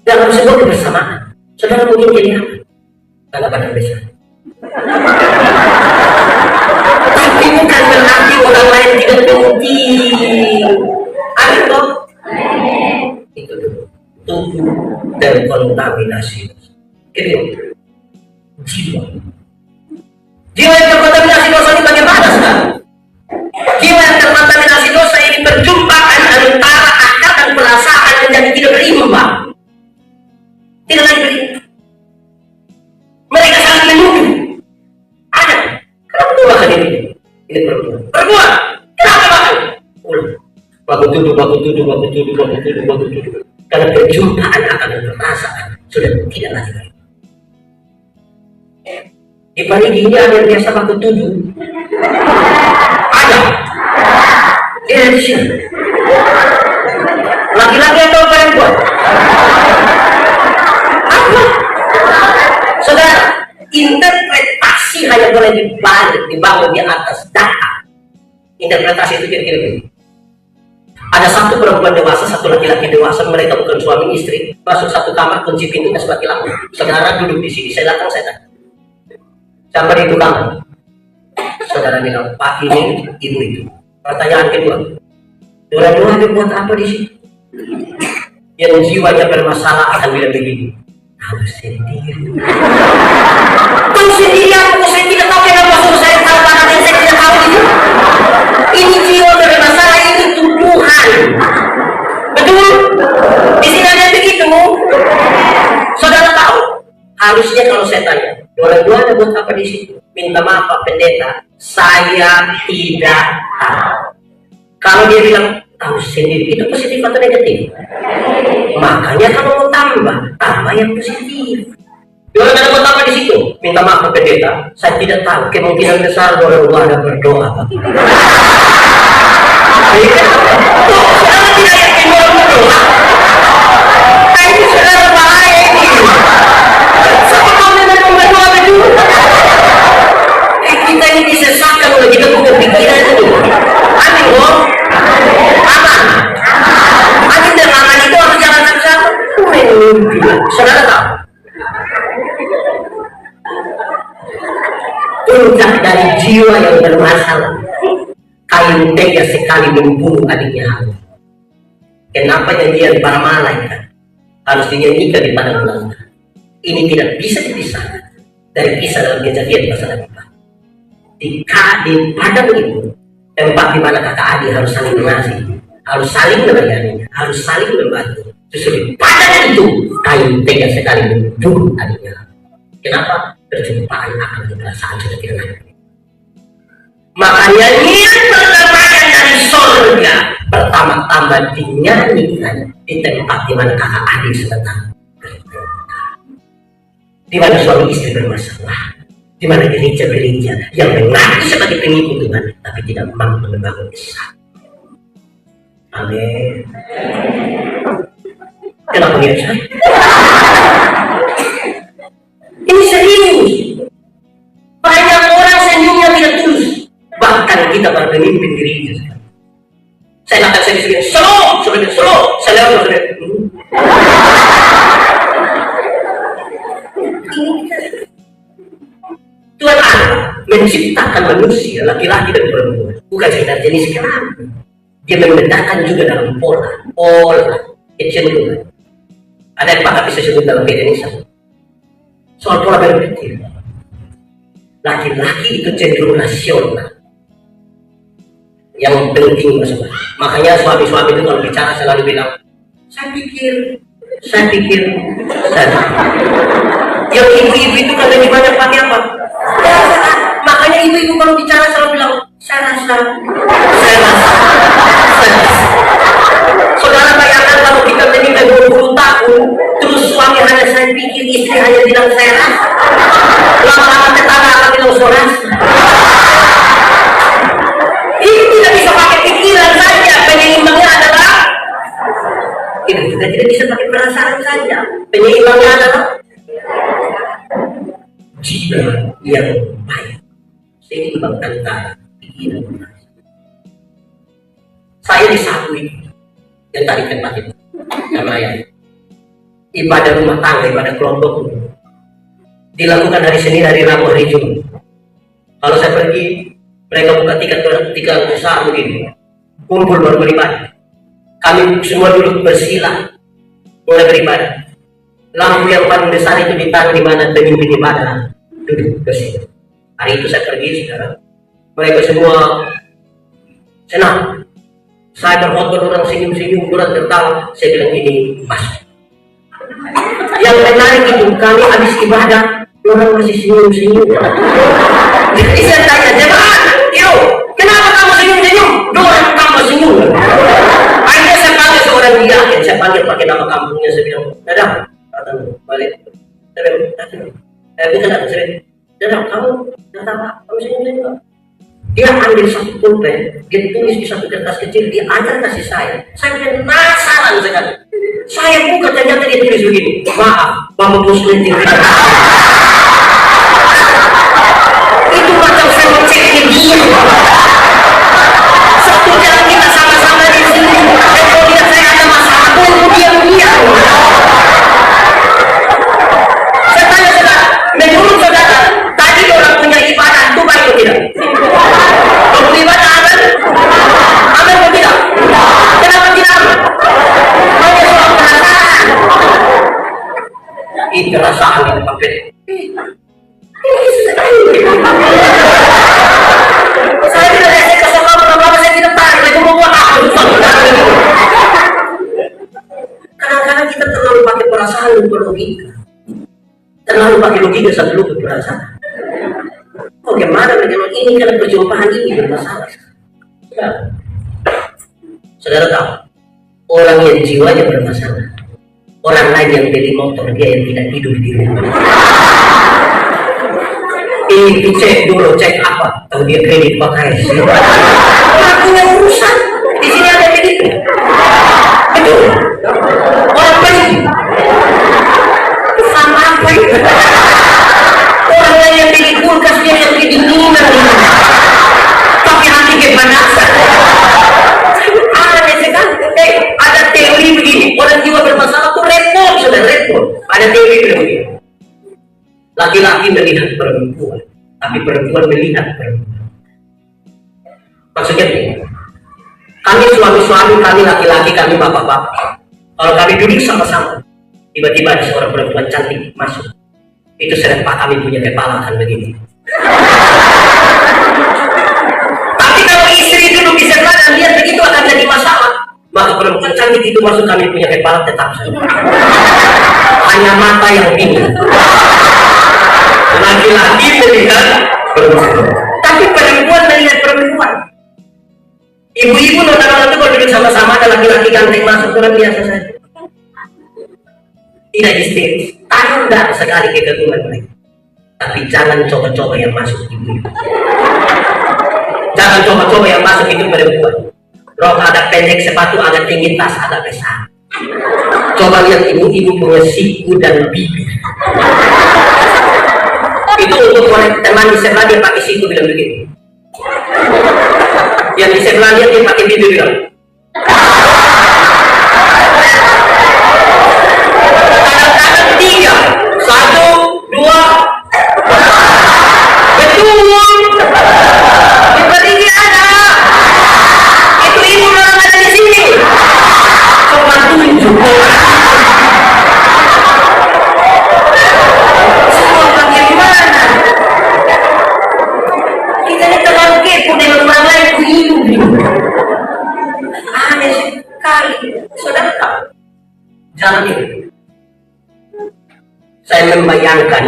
Dalam sebuah kebersamaan, saudara mungkin kelihatan karena badan besar. Tapi bukan berarti orang lain tidak penting. Amin toh? Itu dulu. Tubuh terkontaminasi. Kedua, jiwa. Jiwa yang terkontaminasi dosa ini bagaimana sekarang? Jiwa yang terkontaminasi dosa ini perjumpaan antara akal dan perasaan menjadi tidak berimbang. Tidak lagi berimbang. Mereka saling menuduh. Ada. Kenapa tuh makan ini? Ini perempuan. Perempuan. Kenapa makan? Ulang. Baku tuduh. Karena perjumpaan akan perasaan sudah tidak lagi. Di Parigi ini ada yang biasa aku tuduh. Ada. Dia di sini. Laki-laki atau perempuan? Apa? Saudara, interpretasi hanya boleh dibangun di atas data. Interpretasi itu kira-kira begini. Ada satu perempuan dewasa, satu laki-laki dewasa, mereka bukan suami istri, masuk satu kamar, kunci pintunya sebagai lampu. Saudara duduk di sini, saya datang, saya tanya. Sampai itu kamar. Saudara bilang, Pak ini, ibu itu. Pertanyaan kedua, dua-dua dia buat apa di sini? Yang jiwanya bermasalah akan bilang begini, tahu sendiri. Tahu sendiri aku, saya tidak tahu kenapa suruh saya tahu karena saya tidak tahu itu. Ini jiwa bermasalah, ini tumbuhan. Betul? Di sini ada begitu. Saudara tahu? Harusnya kalau saya tanya, dua-dua ada buat apa di situ? Minta maaf Pak Pendeta, saya tidak tahu. Kalau dia bilang tahu sendiri, itu positif atau negatif? Makanya kalau mau tambah yang positif. Dua ada buat apa di situ? Minta maaf Pak Pendeta, saya tidak tahu. Kemungkinan besar dua-dua ada berdoa. Tuh, saudara tidak yakin dua-dua berdoa. Ini saudara bahaya ini. Siapa tahu memang berdoa betul? Kita ini disesatkan oleh kita punya pikiran itu. Amin loh. Aman. Amin dan aman itu harus jalan sama-sama. Saudara tahu? Puncak dari jiwa yang bermasalah. Kain tega sekali membunuh adiknya Hawa. Kenapa nyanyian para malaikat harus dinyanyikan di padang belanda? Ini tidak bisa dipisahkan dari kisah dalam Kejadian pasal 4. Di padang itu tempat di mana kakak adik harus saling mengasihi, harus saling melayani, harus saling membantu. Justru di padang itu kain tega sekali membunuh adiknya Hawa. Kenapa? Perjumpaan akan perasaan sudah tidak ada. Makanya nyanyian pertemanan dari surga pertama-tama dinyanyikan di tempat di mana kakak adik sedang bertengkar, di mana suami istri bermasalah, di mana gereja-gereja yang mengaku sebagai pengikut Tuhan tapi tidak mampu membangun Islam. Amin. Kenapa dia saya? Ini serius. Banyak orang senyumnya tidak tulus. Bahkan kita para pemimpin gereja. Saya akan saya disebut slow, saya lewat Tuhan Allah menciptakan manusia laki-laki dan perempuan bukan sekedar jenis kelamin. Dia membedakan juga dalam pola kecenderungan. Ada yang pakar bisa sebut dalam Veganisme soal pola berpikir. Laki-laki itu cenderung rasional. Yang penting maksudnya. Makanya suami-suami itu kalau bicara selalu bilang, saya pikir. Yang ibu-ibu itu kan lebih banyak pakai apa? Makanya ibu-ibu kalau bicara selalu bilang, saya rasa. Saudara bayangkan kalau kita menikah 20 tahun, terus suami hanya saya pikir, istri hanya bilang saya rasa. Lama-lama tetangga akan bilang saya rasa. Ini tidak bisa pakai pikiran saja, penyeimbangnya adalah kita juga tidak bisa pakai perasaan saja, penyeimbangnya adalah jiwa yang baik seimbang antara pikiran dan perasaan. Saya disakui yang tadi tempat itu sama ya, ibadah rumah tangga, ibadah kelompok dilakukan hari Senin, hari Rabu, hari Jumat. Kalau saya pergi, mereka buka tiga besar begini, kumpul baru beribadah. Kami semua duduk bersila mulai beribadah. Lampu yang paling besar itu ditaruh di mana pemimpin ibadah duduk bersila. Hari itu saya pergi, saudara. Mereka semua senang. Saya berfoto, orang senyum-senyum, orang tertawa. Saya bilang ini mas. Yang menarik itu kami habis ibadah, orang masih senyum-senyum. Jadi saya tanya, jemaat, kenapa kamu senyum-senyum? Orang kamu senyum. Akhirnya saya panggil seorang dia, saya panggil pakai nama kamu. ambil satu pulpen, dia tulis di satu kertas kecil, dia akan kasih saya. Saya penasaran sekali. Saya buka, ternyata dia tulis begini, maaf, Bapak Bos Lenting. Itu macam saya ceknya dia. Satu jam kita sama-sama di sini. Kalau lihat saya ada masalah, tunggu diam-diam. Saya tanya saudara, menurut saudara, tadi orang punya ibadah itu baik atau tidak? Kalau ibadah aman? Aman atau tidak? Kenapa tidak aman? Hanya soal perasaan. Itu perasaan yang pakai. Saya tidak saya kesokan apa saya tidak tarik lagi mau buat apa? Kadang-kadang kita terlalu pakai perasaan untuk logika. Terlalu pakai logika sebelum perasaan. Bagaimana dengan ini karena perjumpaan ini bermasalah. Saudara tahu, orang yang jiwanya bermasalah, orang lain yang beli motor dia yang tidak tidur di rumah. Ini dicek dulu, cek apa? Tahu dia kredit pakai. Lakunya urusan. Di sini ada begitu. Itu orang beli. Sama apa itu? Orang lain yang beli kulkas dia yang kedinginan. Tapi hati kepanasan. Aneh sekali. Ada teori begini. Orang jiwa bermasalah itu repot, sudah repot. Ada teori begini. Laki-laki melihat perempuan, tapi perempuan melihat perempuan. Maksudnya begini. Kami suami-suami, kami laki-laki, kami bapak-bapak. Kalau kami duduk sama-sama, tiba-tiba ada seorang perempuan cantik masuk. Itu serempak kami punya kepala kan begini. Tapi kalau istri duduk di sebelah dan lihat begitu akan jadi masalah. Maka perempuan cantik itu masuk kami punya kepala tetap saja. Hanya mata yang bingung. Laki-laki melihat perempuan, tapi perempuan melihat perempuan. Ibu-ibu nona-nona itu kalau duduk sama-sama ada laki-laki ganteng masuk kurang biasa saja. Tidak histeris, tanda sekali kekaguman mereka. Tapi jangan coba-coba yang masuk ibu. Jangan coba-coba yang masuk itu perempuan. Rok agak pendek, sepatu agak tinggi, tas agak besar. Coba lihat ibu-ibu punya siku dan bibir. Itu untuk teman di sebelah dia pakai siku bilang begitu. Yang di sebelah dia pakai bibir bilang. Kadang-kadang 3, 1, 2. Betul. Diberi ada. Itu ibu orang ada di sini. Coba tunjuk. Aneh sekali, saudara tahu. Jangan ini. Saya membayangkan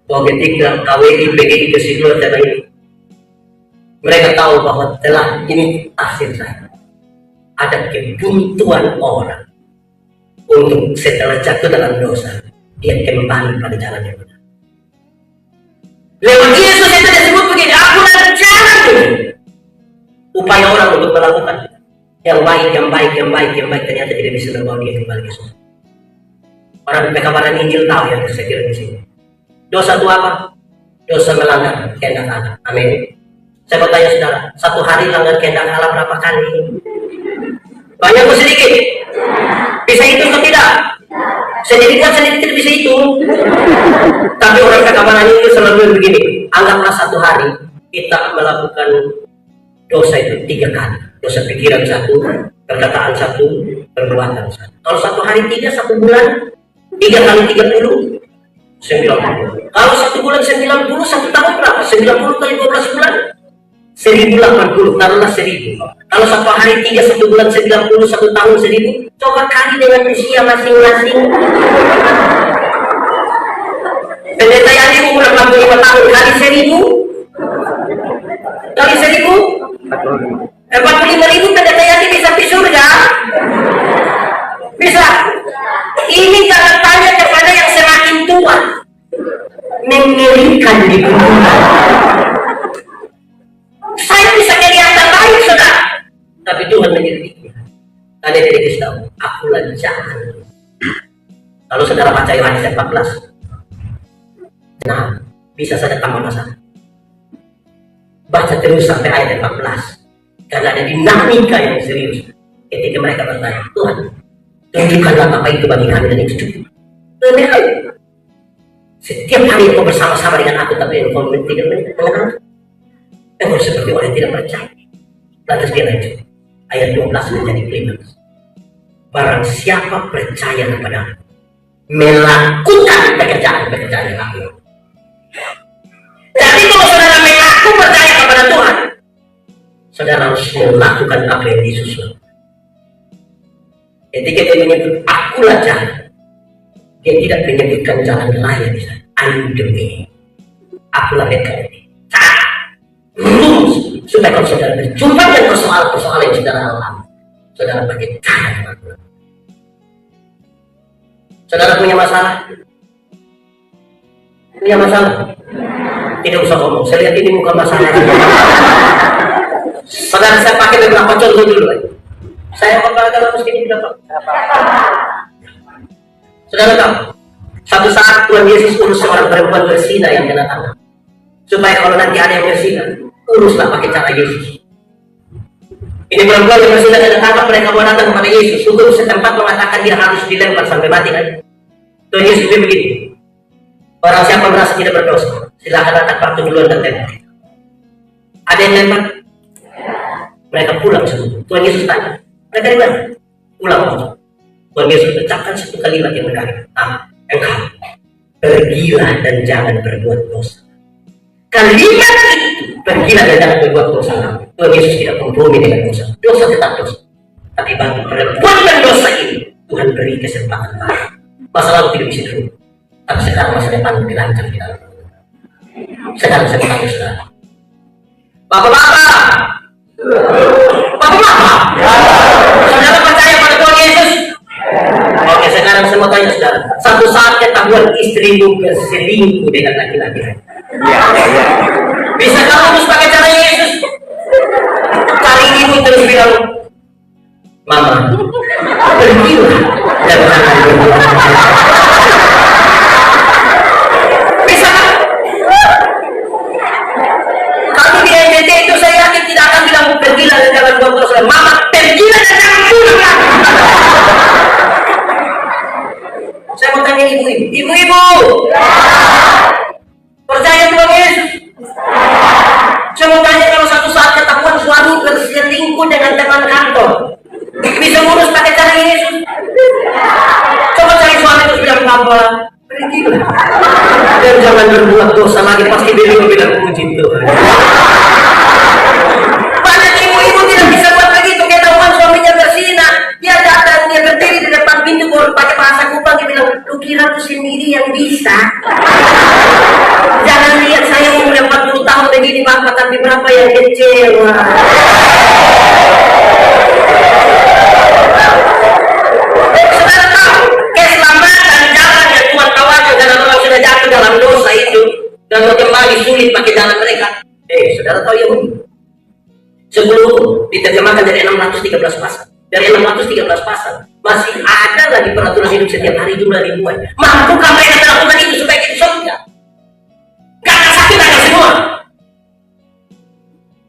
bahwa ketika KWI PGI kesimpulan ini, mereka tahu bahwa telah ini tafsir saya. Ada kebuntuan orang untuk setelah jatuh dalam dosa, dia kembali pada jalan yang benar. Lewat Yesus itu disebut begini, aku dan jalan ini. Upaya orang untuk melakukan yang baik, ternyata tidak bisa membawa dia kembali ke surga. Orang pekabaran Injil tahu yang saya kira di sini. Dosa itu apa? Dosa melanggar kehendak Allah. Amin. Saya bertanya saudara, satu hari langgar kehendak Allah berapa kali? Banyak atau sedikit? Bisa itu atau tidak? Sedikit tidak bisa itu. Tapi orang pekabaran Injil selalu begini. Anggaplah satu hari kita melakukan dosa itu 3 kali. Dosa pikiran 1, perkataan 1, perbuatan 1. Kalau satu hari 3, 1 bulan 3 kali 30, 90. Kalau 1 bulan 90, 1 tahun berapa? 90 kali 12 bulan 1080, taruhlah 1000. Kalau satu hari 3, 1 bulan 90, 1 tahun 1000. Coba kali dengan usia masing-masing. Pendeta yang umur 65 tahun kali 1000. Kali 1000 45.000 pendeta Yati bisa di surga? Bisa. Ini jangan tanya kepada yang semakin tua, mengerikan di dunia. Saya bisa Tuhan menyelidiknya. Karena dia dikasih tahu, akulah jalan. Kalau saudara baca Yohanes 14, nah, bisa saja tambah masalah. Baca terus sampai ayat 14. Karena ada dinamika yang serius. Ketika mereka bertanya, Tuhan, tunjukkanlah apa itu bagi kami dan itu cukup. Setiap hari engkau bersama-sama dengan aku, tapi engkau tidak mengenal. Engkau seperti orang yang tidak percaya. Lantas dia lanjut. Ayat 12 menjadi klimaks. Barang siapa percaya kepada aku, melakukan pekerjaan-pekerjaan yang aku. Jadi kalau saudara mengaku percaya kepada Tuhan, saudara harus melakukan apa yang Yesus lakukan. Ketika dia menyebut akulah jalan, dia tidak menyebutkan jalan raya di sana. I'm the way. Akulah jalan. Lurus supaya kalau saudara berjumpa dengan persoalan-persoalan yang saudara alami, saudara pakai cara yang aku. Saudara punya masalah? Punya masalah? Tidak usah ngomong. Saya lihat ini muka masalah. Saudara, saya pakai beberapa contoh dulu. Saya kalau mesti berapa? Saudara tahu, satu saat Tuhan Yesus urus seorang perempuan berzina yang kena tangkap. Supaya kalau nanti ada yang berzina, uruslah pakai cara Yesus. Ini perempuan yang berzina kena tangkap, mereka mau datang kepada Yesus. Hukum setempat mengatakan dia harus dilempar sampai mati kan? Tuhan Yesus begini. Orang siapa merasa tidak berdosa, silakan angkat batu duluan dan tembak. Ada yang lempar? Mereka pulang semua. Tuhan Yesus tanya, mereka di mana? Pulang. Tuhan Yesus ucapkan satu kalimat yang menarik. Engkau pergilah dan jangan berbuat dosa. Kalimat itu, pergilah dan jangan berbuat dosa. Tuhan Yesus tidak kompromi dengan dosa. Dosa tetap dosa. Tapi bagi perbuatan dosa ini, Tuhan beri kesempatan baru. Masa lalu tidak bisa dulu. Tapi sekarang masa depan lebih lancar di dalam. Sekarang saya bertanya saudara. Bapak-bapak, saudara percaya pada Tuhan Yesus? Oke, sekarang saya mau tanya saudara. Satu saat ketahuan istrimu berselingkuh dengan laki-laki. Bisa kamu terus pakai cara Yesus? Kali ini terus bilang, Mama, pergilah dan jangan berbuat dosa. Bisa kan? Kamu di NDT itu saya yakin tidak akan bilang pergilah dan jangan berbuat dosa. Mama, pergilah dan jangan pulang. Saya mau tanya ibu-ibu, percaya Tuhan Yesus? Saya mau tanya, kalau satu saat ketahuan suami berselingkuh dengan teman kantor, bisa ngurus pakai cara Yesus? Coba cari suami terus bilang, apa? Pergilah dan jangan berbuat dosa lagi. Pasti beliau bilang puji Tuhan. Banyak ibu-ibu tidak bisa buat begitu. Ketahuan suaminya berzina, dia datang, dia berdiri di depan pintu, baru pakai bahasa Kupang, dia bilang, lu kira lu sendiri yang bisa? Jangan lihat saya umur 40 tahun begini Bapak, tapi berapa yang kecewa. Saudara tahu, keselamatan jalan yang Tuhan tawarkan dalam orang sudah jatuh dalam dosa itu dan mau kembali sulit pakai jalan mereka. Saudara tahu ya, sebelum diterjemahkan dari 613 pasal, dari 613 pasal masih ada lagi peraturan hidup setiap hari jumlah ribuan. Mampukah mereka melakukan itu supaya kita surga? Gak ada sakit, ada semua.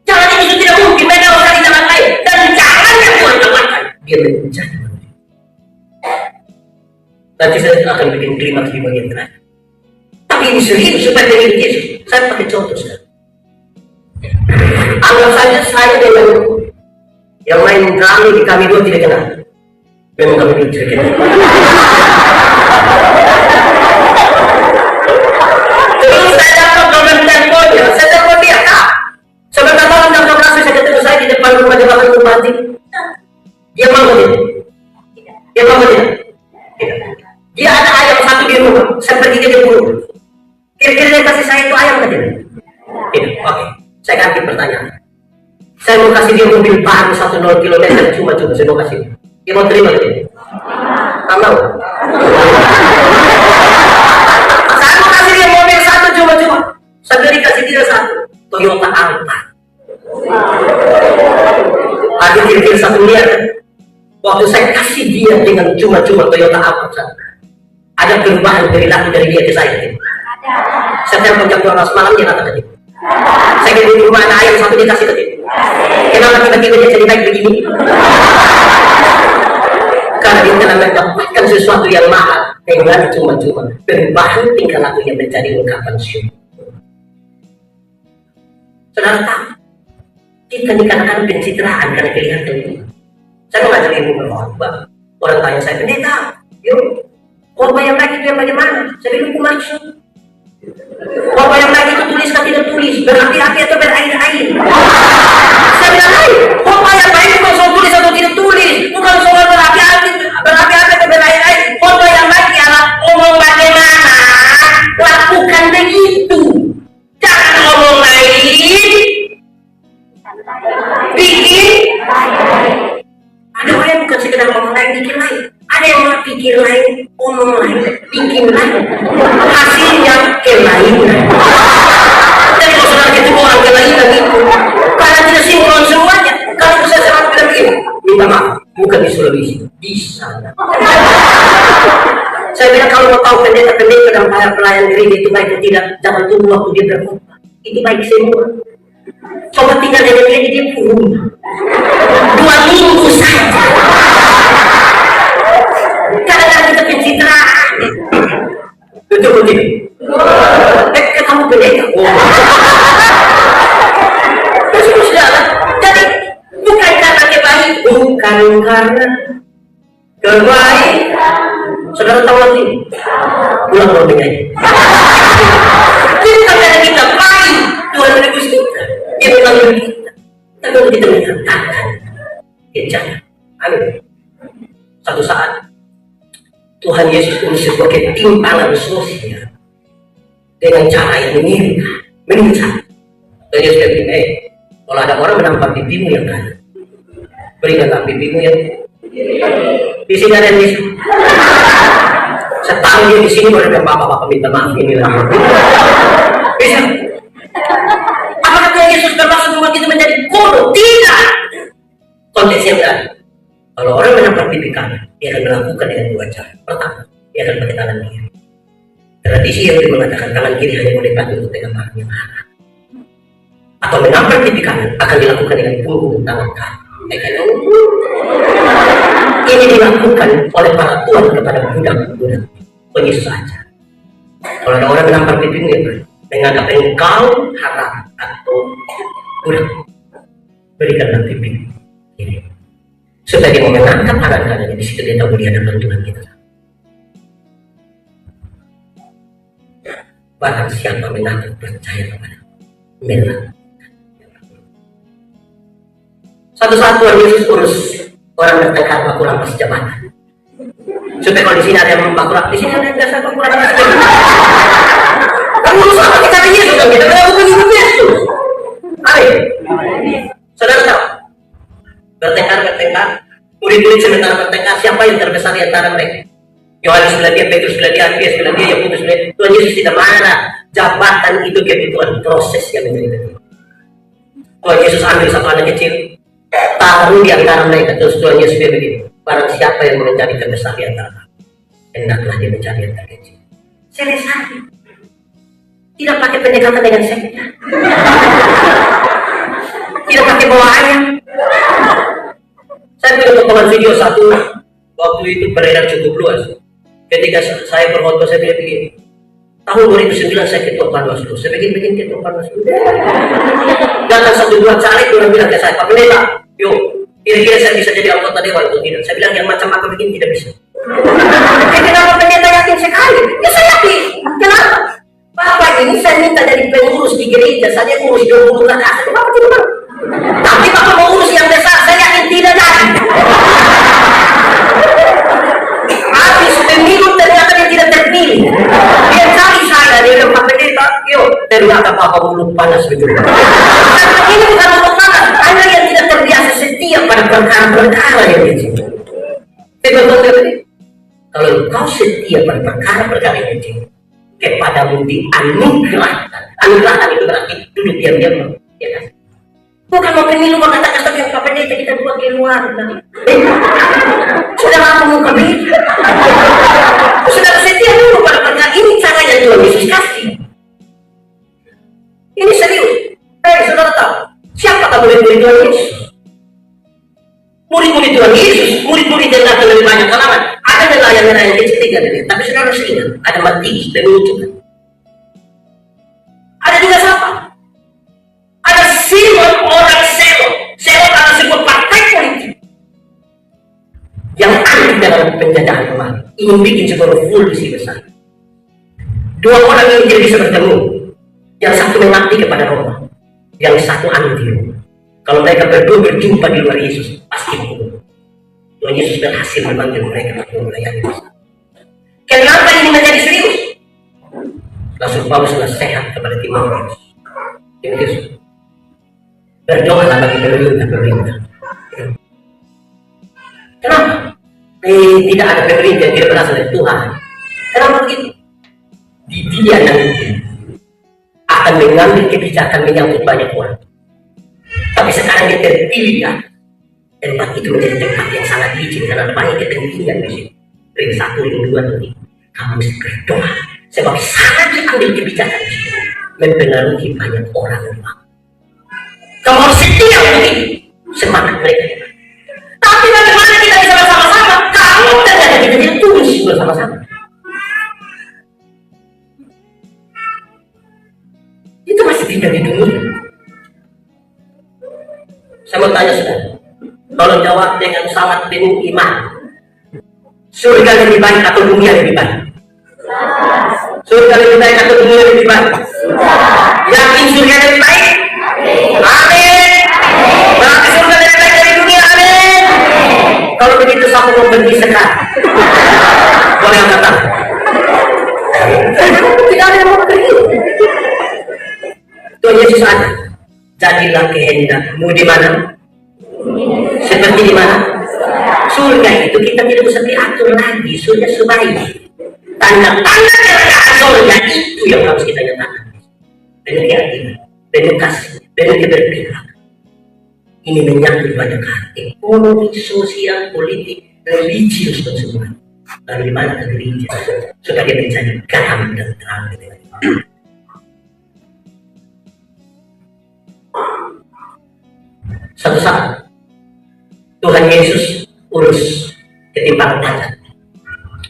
Jalan itu tidak mungkin, mereka harus cari jalan lain. Dan jalan yang Tuhan tawarkan, dia menjadi manusia. Nanti saya akan bikin klimaks di bagian terakhir. Tapi ini serius supaya menjadi Yesus. Saya pakai contoh sekarang. Anggap saja saya dengan yang main kami di kami dua tidak kenal. Memang kami dua tidak kenal. Terus saya dapat nomor teleponnya, saya telepon dia, Kak. Sebentar malam jam 12 saya ketemu saya di depan rumah jabatan bupati. Dia mau dia. Dia mau dia. Dia ada ayam satu di rumah. Saya pergi ke dia dulu. Kira-kira dia kasih saya itu ayam tadi? Tidak. Oke. Saya ganti pertanyaan. Saya mau kasih dia mobil baru 10 km cuma-cuma. Saya mau kasih. Dia mau terima dia? Kamu mau? Saya mau kasih dia mobil satu cuma-cuma. Saya beri kasih dia satu Toyota Alphard. Hadiah kira-kira 1 miliar. Waktu saya kasih dia dengan cuma-cuma Toyota Alphard, ada perubahan perilaku dari dia ke saya. Saya telepon jam 12 malam dia kata tadi. Saya di rumah ada ayam satu dikasih ke dia. Kenapa tiba-tiba dia jadi baik begini? Karena dia telah mendapatkan sesuatu yang mahal dengan cuma-cuma. Perubahan tingkah lakunya menjadi ungkapan syukur. Saudara tahu, kita dikarenakan pencitraan karena kelihatan itu. Saya mengajar ilmu berkhotbah. Orang tanya saya, pendeta, yuk, khotbah yang baik itu yang bagaimana? Saya bilang, maksud. Khotbah yang baik itu tulis atau tidak tulis, berapi-api atau berair-air. Saya bilang, hai, khotbah yang baik bukan soal tulis atau tidak tulis, bukan soal berapi-api atau berair-air. Khotbah yang baik ialah omong bagaimana, lakukan begitu. Jangan ngomong lain, bikin. Ada orang yang bukan sekedar ngomong lain, bikin lain. Ada yang mau pikir lain, ngomong lain, bikin lain. Hasilnya kelainan. Jadi kalau saudara kita orang kelainan itu, karena tidak sinkron semuanya. Kalau saya selalu bilang begini, minta maaf, bukan di Sulawesi, di sana. Saya bilang kalau mau tahu pendeta-pendeta dan para pelayan gereja itu baik atau tidak, jangan tunggu waktu dia berkhotbah. Itu baik semua. Coba tinggal dengan dia pun 2 minggu saja. Karena kita pencitraan. Betul tidak? Kamu pendeta. Sudah. Jadi bukan karena kebaik, bukan karena kebaik. Saudara tahu lagi? Pulang rombeng aja. Jadi karena kita baik, Tuhan menebus kita. Dia melalui kita. Tapi kalau kita menyatakan, ya jangan. Amin. Satu saat, Tuhan Yesus urusi sebuah ketimpangan sosial dengan cara yang mengincar. Dan Yesus bilang, kalau ada orang menampar pipimu yang kanan, berikanlah pipimu yang di sini ada di sini. Setahun dia di sini baru ada bapak-bapak minta maaf ini lah. Bisa? Apakah Tuhan Yesus bermaksud membuat kita menjadi bodoh? Tidak. Konteksnya benar. Kalau orang menampar pipi kanan, dia akan melakukan dengan 2 cara. Pertama, dia akan pakai tangan kiri. Tradisi yang mengatakan tangan kiri hanya boleh dipakai untuk pegang barang yang haram. Atau menampar pipi kanan akan dilakukan dengan punggung tangan kanan. Ini dilakukan oleh para tuan kepada budak-budak Yesus saja. Kalau ada orang menampar pipimu yang menganggap engkau haram atau budak, berikanlah pipi ini supaya dia mengangkat tangan kanannya. Di situ dia tahu dia ada bantuan kita. Barang siapa mengaku percaya kepada memang. Satu saat Tuhan Yesus urus orang bertengkar baku rampas jabatan. Supaya kalau di sini ada yang baku rampas, di sini ada yang biasa baku rampas jabatan. Kamu urus apa kita di Yesus? Kita melakukan hidup Yesus. Amin. Saudara tahu? Bertengkar. Murid-murid sementara bertengkar, siapa yang terbesar di antara mereka? Yohanes bilang dia, Petrus bilang dia, Andreas bilang dia, Yakobus bilang dia. Tuhan Yesus tidak marah. Jabatan itu kebutuhan proses yang menjadi. Tuhan Yesus ambil satu anak kecil, taruh di antara mereka. Terus Tuhan Yesus bilang begini, barang siapa yang menjadi terbesar di antara kamu, hendaklah dia menjadi yang terkecil. Selesai. Tidak pakai pendekatan dengan sekta. Tidak pakai bawa ayam. Saya punya potongan video satu waktu itu beredar cukup luas. Ketika saya berkhotbah, saya bilang begini, tahun 2009 saya ketua Panwaslu. Saya bikin ketua Panwaslu. Datang 1-2 caleg, orang bilang ke saya, Pak Pendeta, yuk, kira-kira saya bisa jadi anggota dewan atau tidak? Saya bilang yang macam apa begini tidak bisa. Kenapa Pendeta yakin sekali? Ya saya yakin. Kenapa? Bapak ini saya minta jadi pengurus di gereja, saya urus 20 kakak. Bapak tidak mau. Tapi Bapak mau urus yang besar, saya yakin tidak jadi. Habis pemilu ternyata dia tidak terpilih. Dia cari saya, dia bilang, Pak Pendeta, yuk, ternyata Bapak mulut panas begitu. Ini bukan mulut panas, Anda yang tidak terbiasa setia pada perkara-perkara yang kecil. Kalau kau setia pada perkara-perkara yang kecil, kepadamu dianugerahkan. Anugerahkan itu berarti duduk diam-diam. Ya kan? Bukan mau pemilu, mau katakan tapi yang Pak Pendeta kita buat keluarga. Sudah aku mau kebeli. Sudah setia dulu pada perkara ini, caranya Tuhan Yesus kasih. Ini serius. Saudara tahu siapa murid-murid Tuhan Yesus? Murid-murid Tuhan Yesus, murid-murid yang datang lebih banyak kalangan. Ada nelayan-nelayan kecil tiga dari, tapi saudara ingat ada Matius dan menunjukkan. Ada juga siapa? Ada Simon orang Selon. Selon adalah sebuah partai politik yang aktif dalam penjajahan kemarin, ingin bikin sebuah revolusi besar. Dua orang yang tidak bisa bertemu, yang satu mengabdi kepada Roma, yang satu anti Roma. Kalau mereka berdua berjumpa di luar Yesus, pasti membunuh. Tuhan Yesus berhasil memanggil mereka untuk melayani besar. Kenapa ini menjadi serius? Rasul Paulus nasihat kepada Timotius. Timotius, berdoalah bagi pemerintah. Kenapa? Tidak ada pemerintah yang tidak berasal dari Tuhan. Kenapa begitu? Dia nanti akan mengambil kebijakan menyangkut banyak orang. Tapi sekarang dia terpilih ya. Tempat itu menjadi tempat yang sangat licin karena ada banyak kepentingan di sini. Ring 1, ring 2, ring 3. Kamu mesti berdoa. Sebab sangat diambil kebijakan di sini mempengaruhi banyak orang. Kamu harus setia begitu semangat mereka. Tapi bagaimana kita bisa bersama-sama kalau ternyata kita tidak tulus bersama-sama? Itu masih tinggal di dunia. Saya mau tanya saudara, tolong jawab dengan sangat penuh iman. Surga lebih baik atau dunia lebih baik? Surga lebih baik atau dunia lebih baik? Yakin surga lebih baik? Amin. Berarti surga lebih baik dari dunia? Amin. Kalau begitu saya mau pergi sekarang. Boleh yang datang? Tidak ada yang mau pergi. Tuhan Yesus ada. Jadilah kehendakmu di mana? Seperti di mana? Surga itu kita tidak bisa diatur lagi. Surga sebaik. Tanda-tanda kerajaan surga itu yang harus kita nyatakan. Penuh keyakinan, penuh kasih, penuh keberpihakan. Ini menyangkut banyak hal, ekonomi, sosial, politik, religius dan semua. Lalu di mana gereja supaya dia menjadi garam dan terang di tengah. Satu saat Tuhan Yesus urus ketimpangan pajak.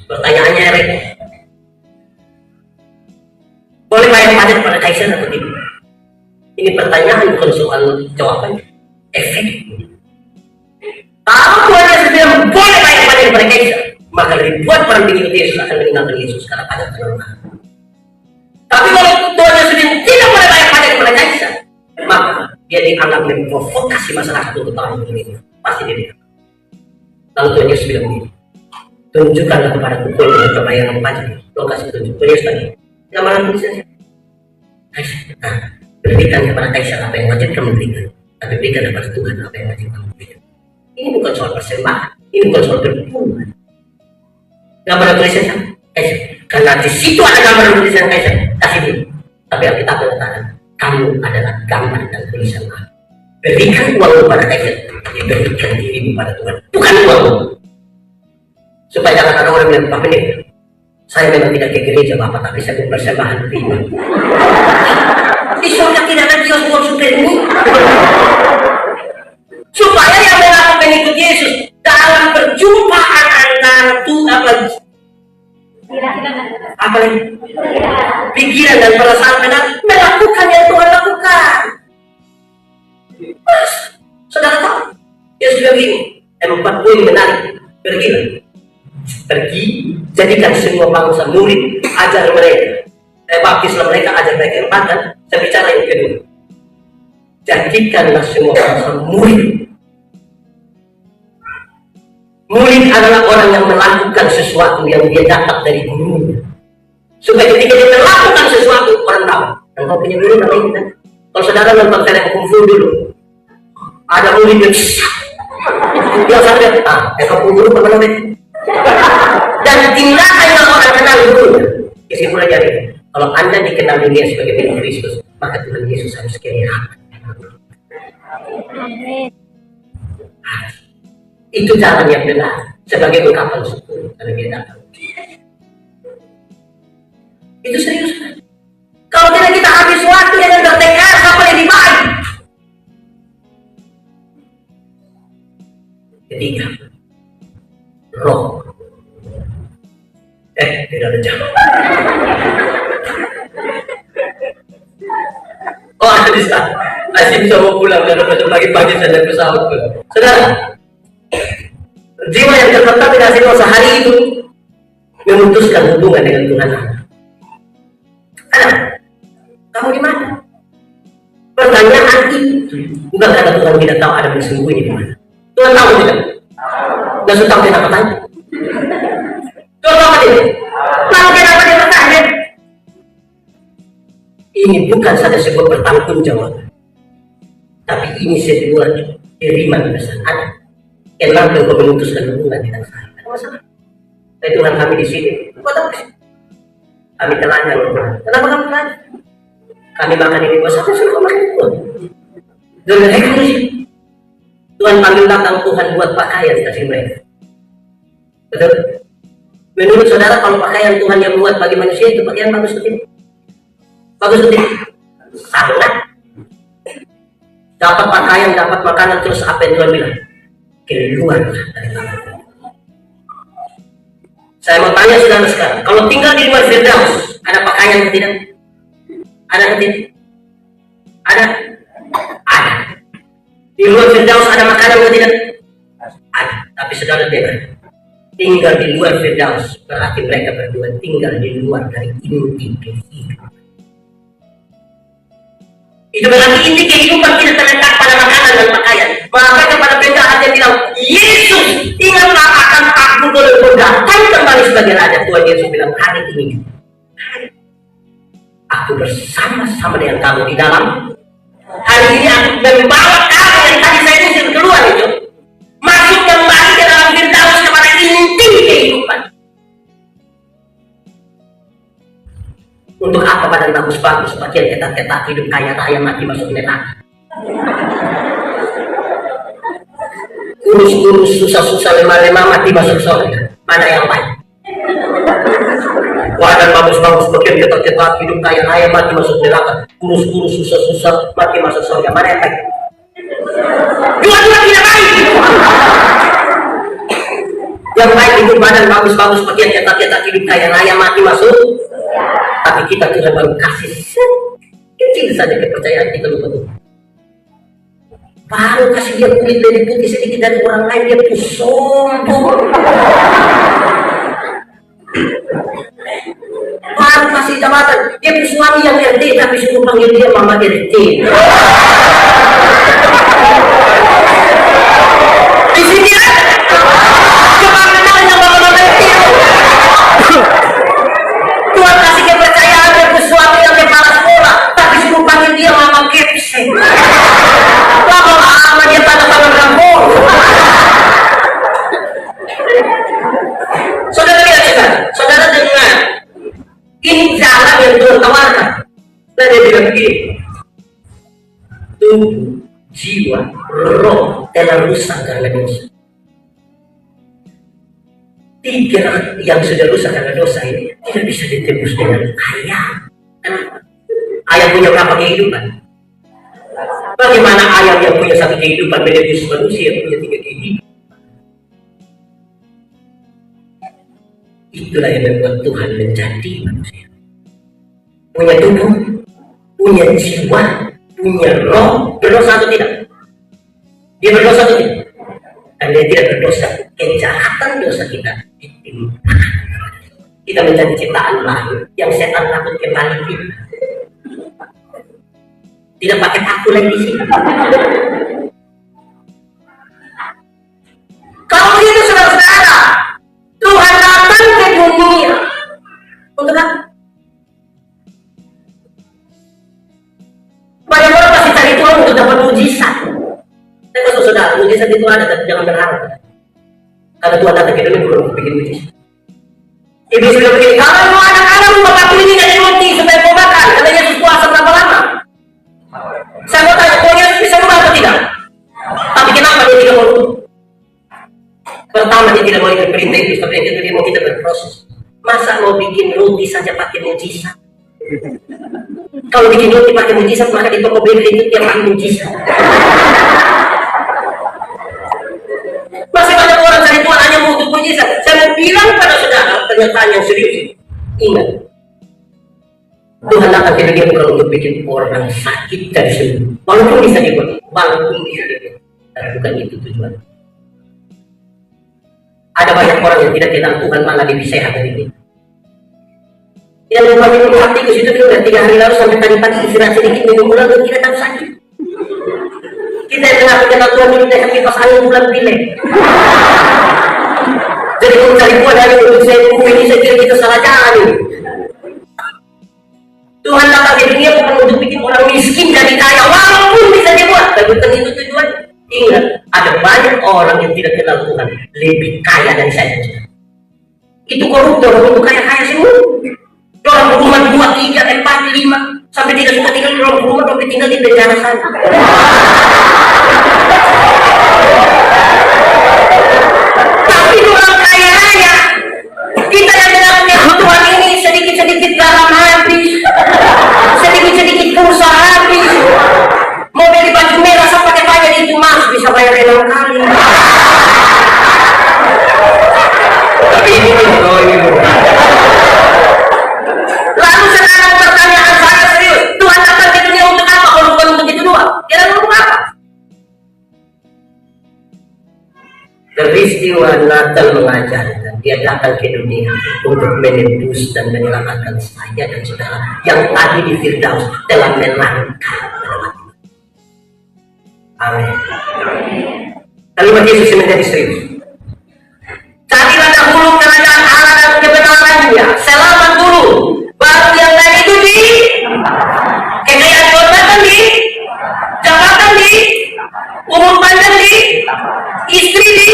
Pertanyaannya mereka, boleh bayar pajak pada kaisar atau tidak? Ini pertanyaan bukan soal jawabannya, efek. Kalau Tuhan Yesus bilang boleh bayar pajak pada kaisar, maka ribuan orang pengikut Yesus akan meninggalkan Yesus karena pajak terlalu mahal. Tapi kalau Tuhan Yesus bilang tidak boleh bayar pajak pada kaisar, maka dia dianggap memprovokasi masyarakat untuk tahu ini. Pasti dia dianggap. Lalu Tuhan Yesus bilang begini, tunjukkanlah kepada pukul untuk pembayaran pajak. Lokasi tunjuk. Tuhan Yesus tadi, gambaran tulisannya. Kaisar, berikan kepada kaisar apa yang wajib kamu berikan, tapi berikan kepada Tuhan apa yang wajib kamu berikan. Ini bukan soal persembahan, ini bukan soal perpuluhan. Gambaran tulisannya, kaisar. Karena di situ ada gambaran tulisan kaisar, kasih dulu. Tapi Alkitab mengatakan, kamu adalah gambar dan tulisan Allah. Berikan uang kepada kaisar, berikan dirimu pada Tuhan, bukan uang. Supaya jangan ada orang bilang, Pak Pendeta, saya memang tidak ke gereja Bapak, tapi saya berpersembahan pribadi. Di surga tidak ada kios uang super ini. Supaya yang melakukan pengikut Yesus dalam perjumpaan antara Tuhan apa lagi? Pikiran dan perasaan benar melakukan yang Tuhan lakukan. Mas, saudara tahu? Yesus bilang begini, 40 menarik, pergi, jadikan semua bangsa murid, ajar mereka. Baptislah mereka, ajar mereka. Yang pertama, saya bicara yang kedua. Jadikanlah semua bangsa murid. Murid adalah orang yang melakukan sesuatu yang dia dapat dari gurunya. Supaya ketika dia melakukan sesuatu, orang tahu. Dan kau punya guru namanya kita. Kalau saudara nonton film kungfu dulu, ada murid yang dia sadar, kau punya guru pernah namanya. Dan tindakan yang orang kenal gurunya. Kesimpulan jadi, kalau Anda dikenal dunia sebagai milik Kristus, maka Tuhan Yesus harus kira. Itu jalan yang benar sebagai ungkapan syukur karena dia datang. Itu serius kan? Kalau tidak kita habis waktu yang bertekad apa yang dibaik. Ketiga, roh. Tidak ada jam. Oh, bisa. Masih bisa mau pulang karena besok pagi-pagi saya naik pesawat. Saudara, jiwa yang terletak di hati dosa hari itu memutuskan hubungan dengan Tuhan Allah. Kamu di mana? Pertanyaan itu bukan karena Tuhan tidak tahu ada bersembunyi di mana. Tuhan tahu tidak? Dan sudah tahu kenapa tanya? Tuhan tahu tidak? Tahu kenapa dia bertanya? Ini bukan saja sebuah pertanggungjawaban, tapi ini sebuah kiriman pesan ada. Kenapa engkau memutuskan hubungan dengan saya? Ada masalah. Tapi Tuhan kami di sini. Kau tahu sih? Kami telanya loh Tuhan. Kenapa kamu telanya? Kami makan ini puasa, tapi suruh makan itu. Dengan eksklusif. Tuhan panggil datang, Tuhan buat pakaian kasih mereka. Betul? Menurut saudara, kalau pakaian Tuhan yang buat bagi manusia itu pakaian bagus atau tidak? Bagus atau tidak? Sangat. Dapat pakaian, dapat makanan, terus apa yang Tuhan bilang? Keluar dari tangan. Saya mau tanya saudara sekarang, kalau tinggal di luar Firdaus, ada pakaian atau tidak? Ada atau tidak? Ada. Ada. Di luar Firdaus ada makanan atau tidak? Ada. Tapi saudara dengar, tinggal di luar Firdaus berarti mereka berdua tinggal di luar dari inti kehidupan. Itu berarti inti kehidupan tidak terletak pada makanan dan pakaian. Maka kepada penjahat yang bilang, Yesus, ingatlah akan aku kalau datang kembali sebagai Raja. Tuhan Yesus bilang, hari ini aku bersama-sama dengan kamu di dalam. Hari ini aku membawa kamu yang tadi saya usir keluar itu, masuk kembali ke dalam Firdaus kepada inti kehidupan. Untuk apa badan bagus-bagus, bagian ketat-ketat, hidup kaya raya, mati masuk neraka. Kurus-kurus, susah-susah, lemah-lemah, mati masuk surga. Mana yang baik? Badan bagus-bagus, bagian ketat-ketat, hidup kaya raya, mati masuk neraka. Kurus-kurus, susah-susah, mati masuk surga. Mana yang baik? Dua-dua tidak baik. Yang baik itu badan bagus-bagus, bagian ketat-ketat, hidup kaya raya, mati masuk. Tapi kita Tuhan baru kasih kecil saja kepercayaan kita lupa Tuhan. Baru kasih dia kulit lebih putih sedikit dari orang lain, dia pun sombong. Baru kasih jabatan, dia pun suami yang RT tapi suruh panggil dia mama RT. Di sini ada coba kenal yang mama RT. Tuhan kasih kepercayaan dia pun suami yang kepala sekolah tapi suruh panggil dia mama Kepse. Lama-lama dia tanda-tanda kampung. Saudara lihat sekarang, saudara dengar. Ini jalan yang Tuhan tawarkan. Dan dia bilang begini, tubuh, jiwa, roh telah rusak karena dosa. Tiga yang sudah rusak karena dosa ini tidak bisa ditebus dengan ayam. Kenapa? Ayam punya berapa kehidupan? Bagaimana ayam yang punya satu kehidupan menebus manusia yang punya tiga kehidupan? Itulah yang membuat Tuhan menjadi manusia. Punya tubuh, punya jiwa, punya roh. Berdosa atau tidak? Dia berdosa atau tidak? Dan dia tidak berdosa. Kejahatan dosa kita ditimpakan. Kita menjadi ciptaan lain yang setan takut kembali kita. Tidak pakai takut lagi di sini. Kalau begitu saudara-saudara, Tuhan datang ke dunia untuk apa? Banyak orang pasti cari Tuhan untuk dapat mujizat. Tapi saudara, mujizat itu ada, tapi jangan berharap. Karena Tuhan datang ke dunia belum bikin mujizat. Iblis sudah begini, kalau mau anak-anak bapak ini dari roti supaya mau makan, karena Yesus puasa berapa lama? Saya mau tanya, Tuhan Yesus bisa berubah atau tidak? Tapi kenapa dia tidak mau berubah? Pertama, dia tidak mau ikut perintah itu, tapi yang kedua dia mau kita berproses. Masa mau bikin roti saja pakai mujizat? Kalau bikin roti pakai mujizat, maka di toko beli itu yang pakai mujizat. Masih banyak orang cari Tuhan hanya untuk mujizat. Saya mau bilang pada saudara, pernyataan yang serius ini. Ingat, Tuhan datang ke dunia bukan untuk bikin orang sakit dari sembuh. Walaupun bisa dibuat, walaupun bisa dibuat, tapi bukan itu tujuan. Ada banyak orang yang tidak kenal Tuhan malah lebih sehat dari kita. Yang lupa minum hatikus itu minum 3 hari lalu sampai tadi pagi istirahat sedikit minum ulang dan tidak tahu sakit. Kita yang mengaku kenal Tuhan minum teh kipas angin bulan pilek. Jadi mencari Tuhan dari untuk saya ini saya kira kita salah jalan ini. Tuhan datang ke dunia bukan untuk bikin orang miskin jadi kaya, walaupun bisa dibuat, tapi bukan itu tujuan. Ingat, ada banyak orang yang tidak kenal Tuhan lebih kaya dari saya. Itu koruptor untuk kaya-kaya semua. Orang rumah 2, 3, 4, 5 sampai tidak suka tinggal di orang rumah, tapi tinggal di penjara sana. Tapi orang kaya raya, kita yang mengaku Tuhan ini sedikit-sedikit garam habis, sedikit-sedikit pulsa habis. Mau beli baju merah sampai pakai banyak itu mas bisa bayar 6 kali. Tapi ini lalu sekarang pertanyaan saya serius, Tuhan datang ke dunia untuk apa? Kalau bukan untuk itu doang, kira untuk apa? Peristiwa Natal mengajarkan dia datang ke dunia untuk menebus dan menyelamatkan saya dan saudara yang tadi di Firdaus telah melangkah. Amin. Kalimat Yesus menjadi serius. Carilah dahulu kerajaan Allah dan kebenarannya, selamat dulu. Baru yang lain itu di kekayaan jabatan di jabatan di umur panjang di istri di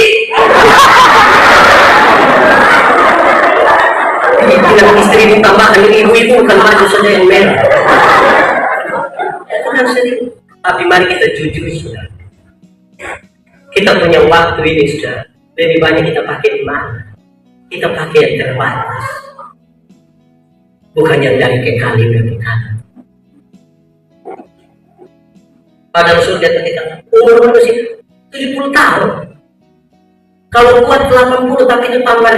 dengan istri ditambahkan ini ibu-ibu bukan baju saja yang merah. Tapi mari kita jujur sudah. Kita punya waktu ini sudah. Lebih banyak kita pakai di mana? Kita pakai yang terbatas. Bukan yang dari kekali ke kekali. Padahal sudah ketika umur manusia 70 tahun. Kalau kuat 80 tapi itu tambah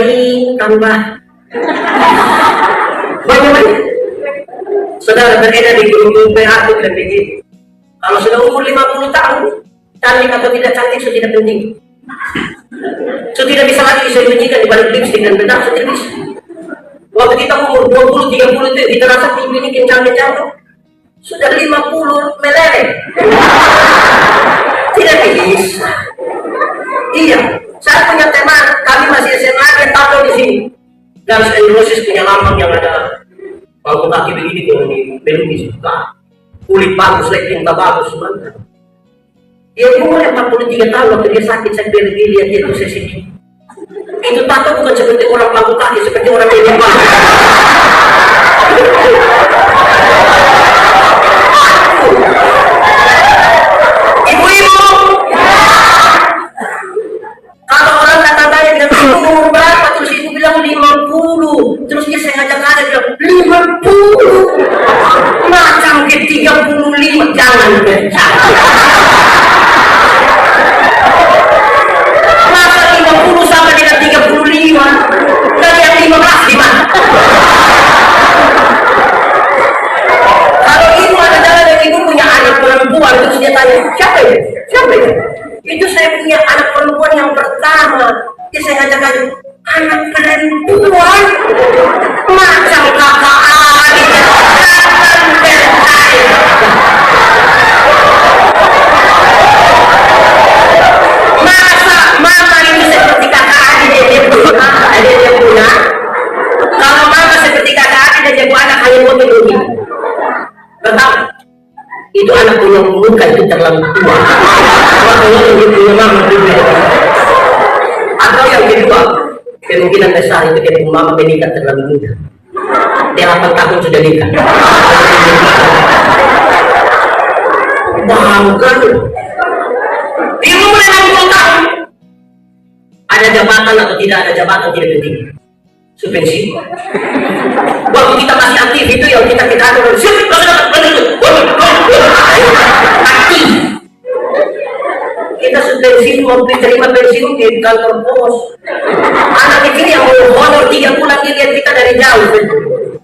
tambah banyak. Saudara beredar di grup PA itu bilang begitu. Kalau sudah umur 50 tahun, cantik atau tidak cantik sudah tidak penting. So tidak bisa lagi disembunyikan di balik lipstick dan bedak, so tidak bisa. Waktu kita umur 20, 30 itu kita rasa ini kencang-kencang, sudah 50 meleleh. Tidak bisa. Iya, saya punya teman, kami masih SMA, dia tahu di sini. Guns N' Roses punya lambang yang ada bangku kaki begini kalau di pelukis, kulit bagus, tinta bagus, mantap. Dia umur 43 tahun waktu dia sakit, saya lihat dia tuh sesi. Itu tato bukan seperti orang bangku kaki, seperti orang yang bagus. Ibu-ibu, kalau orang kata-katanya bilang itu umur berapa, terus ibu bilang 50, terus dia saya ngajak ada bilang 50, macam ke 35, jangan bercanda. Masa 50 sama dengan 35, dan yang 15 di mana? Kalau ibu ada jalan dan ibu punya anak perempuan, terus dia tanya, siapa ya? Siapa ya? Itu saya punya anak perempuan yang pertama. Dia saya ngajak anak perempuan macam kakak adik jangan bercanda. Masa mama ini seperti kakak adik dia punya. Kalau mama seperti kakak adik dan dia punya anak hanya mau begini. Betul? Itu anak punya muka itu terlalu tua. Makanya dia punya mama juga. Atau yang kedua, kemungkinan besar itu dia punya mama menikah terlalu muda. Dia 8 tahun sudah nikah. Bangga. Di umur 60 tahun ada jabatan atau tidak ada jabatan tidak penting. Subvensi. Waktu kita masih aktif itu yang kita kantor aktif. Kita subvensi mau terima pensiun di kantor pos. Anak kecil yang mau honor 3 bulan dia lihat kita dari jauh.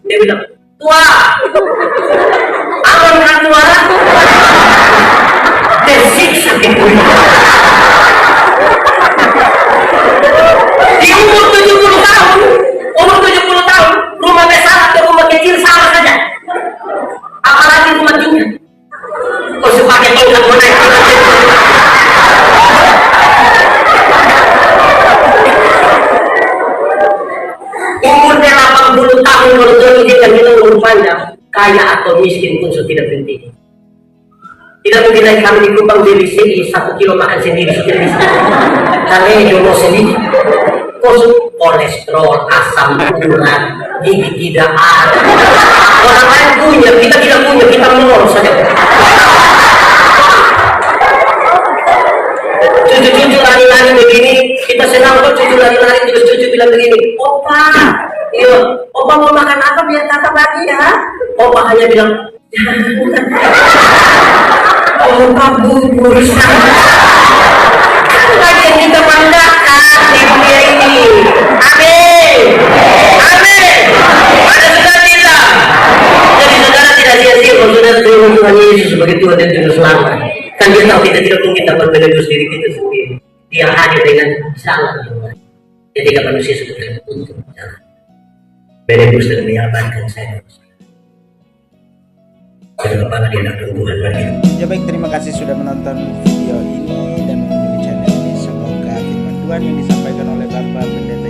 Dia bilang, tua, abang kan tua, tersiksa gitu. Di umur 70 tahun, rumah besar atau rumah kecil sama saja. Apalagi rumah tinggi. Kau sebagai tongkat mau naik umurnya 80 tahun kalau dia kan kita umur panjang, kaya atau miskin pun sudah tidak penting. Tidak mungkin lagi kami di Kupang BBCI 1 kilo makan sendiri sudah bisa. Karena jodoh sendiri. Kolesterol, asam urat, gigi tidak ada. Orang lain punya, kita tidak punya, kita menol saja. Cucu-cucu lari-lari begini, kita senang kok cucu lari-lari, terus cucu bilang begini, opa, iya, opa mau makan apa biar kakak lagi ya? Opa hanya bilang, opa bubur lagi yang kita banggakan di dunia ini. Amin, amin. Ada sudah kita. Jadi saudara tidak sia-sia kalau saudara terima Tuhan Yesus sebagai Tuhan dan Juru Selamat. Kan dia tahu kita tidak mungkin dapat menebus diri kita sendiri. Dia hadir dengan salah Tuhan. Ketika manusia sebutkan untuk jalan menebus dan menyelamatkan saya. Dan kepala dia akan Tuhan bagi. Ya baik, terima kasih sudah menonton video ini dan mengunjungi channel ini. Semoga firman Tuhan yang disampaikan oleh Bapak Pendeta